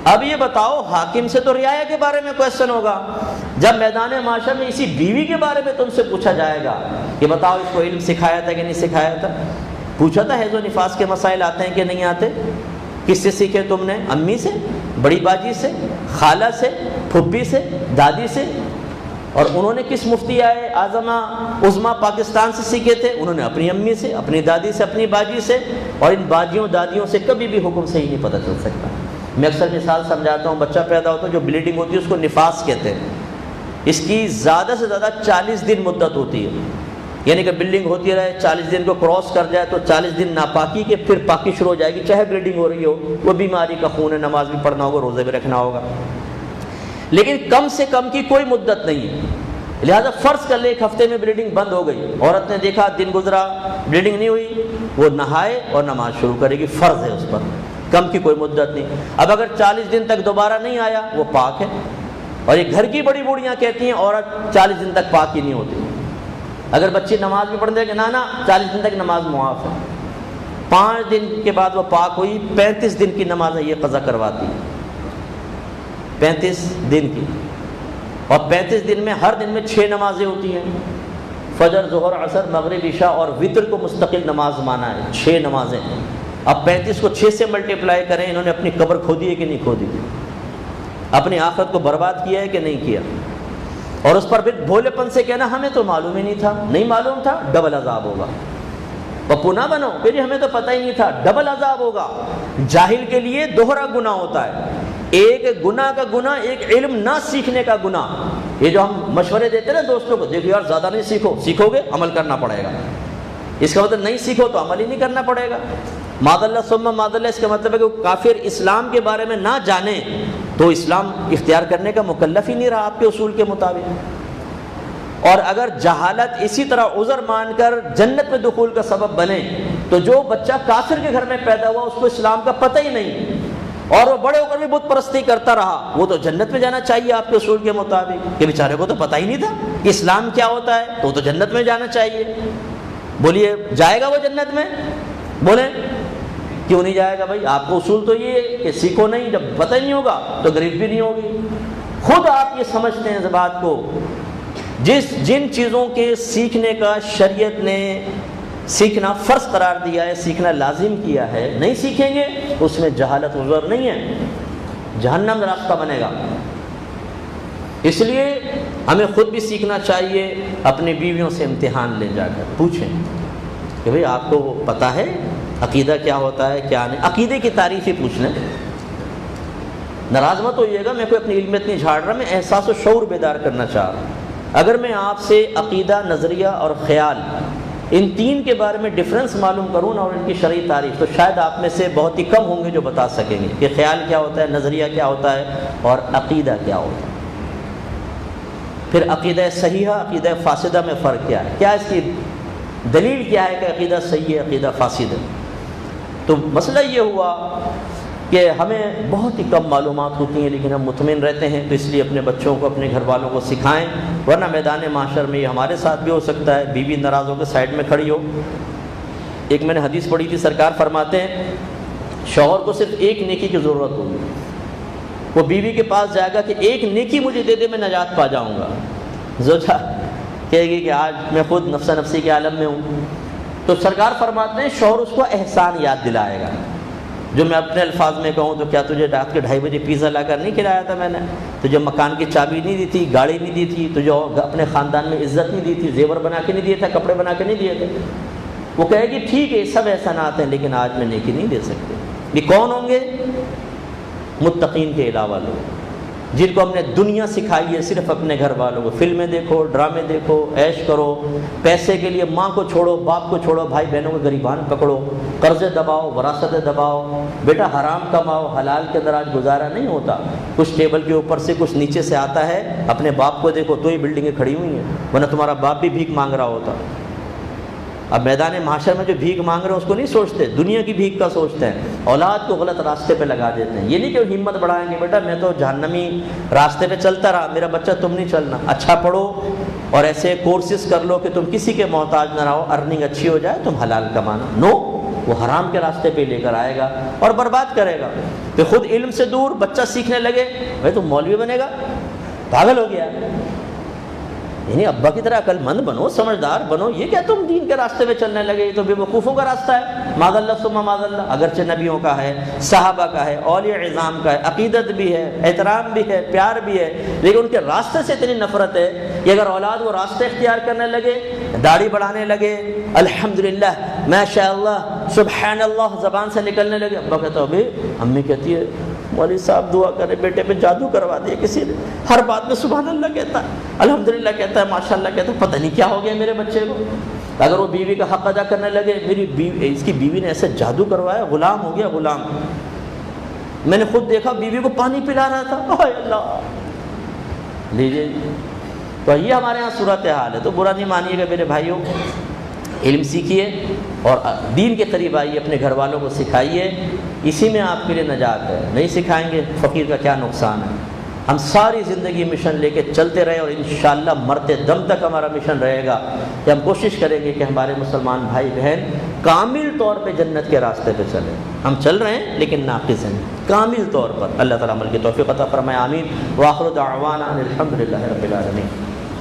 اب یہ بتاؤ، حاکم سے تو رعایا کے بارے میں کویسچن ہوگا، جب میدان معاشر میں اسی بیوی کے بارے میں تم سے پوچھا جائے گا کہ بتاؤ اس کو علم سکھایا تھا کہ نہیں سکھایا تھا؟ پوچھا تھا حیض و نفاس کے مسائل آتے ہیں کہ نہیں آتے؟ کس سے سیکھے تم نے؟ امی سے، بڑی باجی سے، خالہ سے، پھپھی سے، دادی سے؟ اور انہوں نے کس مفتی اعظم عظمیٰ پاکستان سے سیکھے تھے؟ انہوں نے اپنی امی سے، اپنی دادی سے، اپنی باجی سے، اور ان باجیوں دادیوں سے کبھی بھی حکم صحیح نہیں پتہ چل سکتا۔ میں اکثر مثال سمجھاتا ہوں، بچہ پیدا ہوتا ہے جو بلیڈنگ ہوتی ہے اس کو نفاس کہتے ہیں، اس کی زیادہ سے زیادہ 40 دن مدت ہوتی ہے، یعنی کہ بلیڈنگ ہوتی رہے، 40 دن کو کراس کر جائے تو 40 دن ناپاکی کے، پھر پاکی شروع ہو جائے گی، چاہے بلیڈنگ ہو رہی ہو، وہ بیماری کا خون ہے، نماز بھی پڑھنا ہوگا، روزے بھی رکھنا ہوگا، لیکن کم سے کم کی کوئی مدت نہیں ہے۔ لہذا فرض کر لے ایک ہفتے میں بلیڈنگ بند ہو گئی، عورت نے دیکھا دن گزرا بلیڈنگ نہیں ہوئی، وہ نہائے اور نماز شروع کرے گی، فرض ہے اس پر، کم کی کوئی مدت نہیں۔ اب اگر 40 دن تک دوبارہ نہیں آیا وہ پاک ہے، اور یہ گھر کی بڑی بوڑھیاں کہتی ہیں عورت 40 دن تک پاک ہی نہیں ہوتی۔ اگر بچی نماز بھی پڑھنے کہ نانا 40 دن تک نماز معاف ہے، 5 دن کے بعد وہ پاک ہوئی، 35 دن کی نماز ہے یہ قضا کرواتی ہے، 35 دن کی، اور 35 دن میں ہر دن میں 6 نمازیں ہوتی ہیں، فجر، ظہر، عصر، مغرب، عشاء اور وتر کو مستقل نماز مانا ہے، 6 نمازیں۔ اب 35 کو 6 سے ملٹیپلائی کریں، انہوں نے اپنی قبر کھودی ہے کہ نہیں کھودی؟ اپنی آخرت کو برباد کیا ہے کہ نہیں کیا؟ اور اس پر پھر بھولے پن سے کہنا ہمیں تو معلوم ہی نہیں تھا، نہیں معلوم تھا، ڈبل عذاب ہوگا۔ پپو نہ بنو کہ جی ہمیں تو پتہ ہی نہیں تھا، ڈبل عذاب ہوگا۔ جاہل کے لیے دوہرا گناہ ہوتا ہے، ایک گناہ کا گناہ، ایک علم نہ سیکھنے کا گناہ۔ یہ جو ہم مشورے دیتے ہیں نا دوستوں کو، دیکھو یار زیادہ نہیں سیکھو، سیکھو گے عمل کرنا پڑے گا، اس کا مطلب نہیں سیکھو تو عمل ہی نہیں کرنا پڑے گا۔ معاذ اللہ ثم معاذ اللہ، اس کا مطلب ہے کہ کافر اسلام کے بارے میں نہ جانے تو اسلام اختیار کرنے کا مکلف ہی نہیں رہا آپ کے اصول کے مطابق۔ اور اگر جہالت اسی طرح عذر مان کر جنت میں دخول کا سبب بنے تو جو بچہ کافر کے گھر میں پیدا ہوا اس کو اسلام کا پتہ ہی نہیں اور وہ بڑے ہو کر بھی بت پرستی کرتا رہا، وہ تو جنت میں جانا چاہیے آپ کے اصول کے مطابق، کہ بیچارے کو تو پتہ ہی نہیں تھا کہ اسلام کیا ہوتا ہے، تو وہ تو جنت میں جانا چاہیے۔ بولیے جائے گا وہ جنت میں؟ بولیں کیوں نہیں جائے گا بھائی؟ آپ کو اصول تو یہ ہے کہ سیکھو نہیں، جب پتہ ہی نہیں ہوگا تو غریب بھی نہیں ہوگی۔ خود آپ یہ سمجھتے ہیں اس بات کو، جن چیزوں کے سیکھنے کا شریعت نے سیکھنا فرض قرار دیا ہے، سیکھنا لازم کیا ہے، نہیں سیکھیں گے اس میں جہالت عذر نہیں ہے، جہنم کا راستہ بنے گا۔ اس لیے ہمیں خود بھی سیکھنا چاہیے، اپنی بیویوں سے امتحان لے جا کر پوچھیں کہ بھئی آپ کو پتہ ہے عقیدہ کیا ہوتا ہے کیا نہیں، عقیدے کی تعریف ہی پوچھ لیں۔ ناراض مت ہوئیے گا، میں کوئی اپنی علمیت نہیں جھاڑ رہا، میں احساس و شعور بیدار کرنا چاہ رہا ہوں۔ اگر میں آپ سے عقیدہ، نظریہ اور خیال ان تین کے بارے میں ڈفرنس معلوم کروں نا اور ان کی شرعی تعریف، تو شاید آپ میں سے بہت ہی کم ہوں گے جو بتا سکیں گے کہ خیال کیا ہوتا ہے، نظریہ کیا ہوتا ہے اور عقیدہ کیا ہوتا ہے۔ پھر عقیدہ صحیحہ، عقیدہ فاسدہ میں فرق کیا ہے، کیا اس کی دلیل کیا ہے کہ عقیدہ صحیح ہے، عقیدہ فاسد ہے؟ تو مسئلہ یہ ہوا کہ ہمیں بہت ہی کم معلومات ہوتی ہیں لیکن ہم مطمئن رہتے ہیں، تو اس لیے اپنے بچوں کو، اپنے گھر والوں کو سکھائیں، ورنہ میدان معاشر میں یہ ہمارے ساتھ بھی ہو سکتا ہے، بیوی ناراض ہو کے سائڈ میں کھڑی ہو۔ ایک میں نے حدیث پڑھی تھی، سرکار فرماتے ہیں شوہر کو صرف ایک نیکی کی ضرورت ہوگی، وہ بیوی کے پاس جائے گا کہ ایک نیکی مجھے دے دے میں نجات پا جاؤں گا۔ زوجہ کہے گی کہ آج میں خود نفسا نفسی کے عالم میں ہوں، تو سرکار فرماتے ہیں شوہر اس کو احسان یاد دلائے گا۔ جو میں اپنے الفاظ میں کہوں تو کیا تجھے رات کے 2:30 بجے پیزا لا کر نہیں کھلایا تھا میں نے؟ تجھے مکان کی چابی نہیں دی تھی، گاڑی نہیں دی تھی، تجھے اپنے خاندان میں عزت نہیں دی تھی، زیور بنا کے نہیں دیے تھے، کپڑے بنا کے نہیں دیے تھے؟ وہ کہے گی ٹھیک ہے سب احسانات ہیں لیکن آج میں نیکی نہیں دے سکتے۔ یہ کون ہوں گے؟ متقین کے علاوہ لوگ جن کو ہم نے دنیا سکھائی ہے صرف اپنے گھر والوں کو، فلمیں دیکھو، ڈرامے دیکھو، عیش کرو، پیسے کے لیے ماں کو چھوڑو، باپ کو چھوڑو، بھائی بہنوں کو غریبان پکڑو، قرضے دباؤ، وراثتیں دباؤ، بیٹا حرام کماؤ، حلال کے اندر آج گزارا نہیں ہوتا، کچھ ٹیبل کے اوپر سے کچھ نیچے سے آتا ہے۔ اپنے باپ کو دیکھو تو ہی بلڈنگیں کھڑی ہوئی ہیں، ورنہ تمہارا باپ بھی بھیک مانگ رہا ہوتا۔ اب میدان محشر میں جو بھیک مانگ رہے ہیں اس کو نہیں سوچتے، دنیا کی بھیک کا سوچتے ہیں، اولاد کو غلط راستے پہ لگا دیتے ہیں۔ یہ نہیں کہ وہ ہمت بڑھائیں گے، بیٹا میں تو جہنمی راستے پہ چلتا رہا، میرا بچہ تم نہیں چلنا، اچھا پڑھو اور ایسے کورسز کر لو کہ تم کسی کے محتاج نہ رہو، ارننگ اچھی ہو جائے، تم حلال کمانا۔ نو، وہ حرام کے راستے پہ لے کر آئے گا اور برباد کرے گا۔ کہ خود علم سے دور بچہ سیکھنے لگے، بھائی تم مولوی بنے گا، پاگل ہو گیا۔ یعنی ابا کی طرح عقل مند بنو، سمجھدار بنو، یہ کیا تم دین کے راستے پہ چلنے لگے؟ یہ تو بے وقوفوں کا راستہ ہے، معاذ اللہ ثم معاذ اللہ۔ اگرچہ نبیوں کا ہے، صحابہ کا ہے، اولیاء عظام کا ہے، عقیدت بھی ہے، احترام بھی ہے، پیار بھی ہے، لیکن ان کے راستے سے اتنی نفرت ہے کہ اگر اولاد وہ راستے اختیار کرنے لگے، داڑھی بڑھانے لگے، الحمدللہ ماشاء اللہ سبحان اللہ زبان سے نکلنے لگے، ابا کہتا ابھی، امی کہتی ہے مولوی صاحب دعا کرے بیٹے پہ جادو کروا دیا کسی نے، ہر بات میں سبحان اللہ کہتا ہے، الحمدللہ کہتا ہے، ماشاءاللہ کہتا ہے، پتہ نہیں کیا ہو گیا میرے بچے کو۔ اگر وہ بیوی کا حق ادا کرنے لگے، میری بیوی، اس کی بیوی نے ایسے جادو کروایا، غلام ہو گیا، غلام۔ میں نے خود دیکھا بیوی کو پانی پلا رہا تھا، اے اللہ لیجیے۔ تو یہ ہمارے یہاں صورتحال ہے، تو برا نہیں مانیے گا میرے بھائیوں، علم سیکھیے اور دین کے قریب آئیے، اپنے گھر والوں کو سکھائیے، اسی میں آپ کے لیے نجات ہے۔ نہیں سکھائیں گے فقیر کا کیا نقصان ہے؟ ہم ساری زندگی مشن لے کے چلتے رہے اور انشاءاللہ مرتے دم تک ہمارا مشن رہے گا کہ ہم کوشش کریں گے کہ ہمارے مسلمان بھائی بہن کامل طور پہ جنت کے راستے پہ چلیں۔ ہم چل رہے ہیں لیکن ناقص ہیں، کامل طور پر۔ اللہ تعالیٰ عمل کی توفیق عطا فرمائے، آمین۔ وآخر دعوانا ان الحمد للہ رب العالمین۔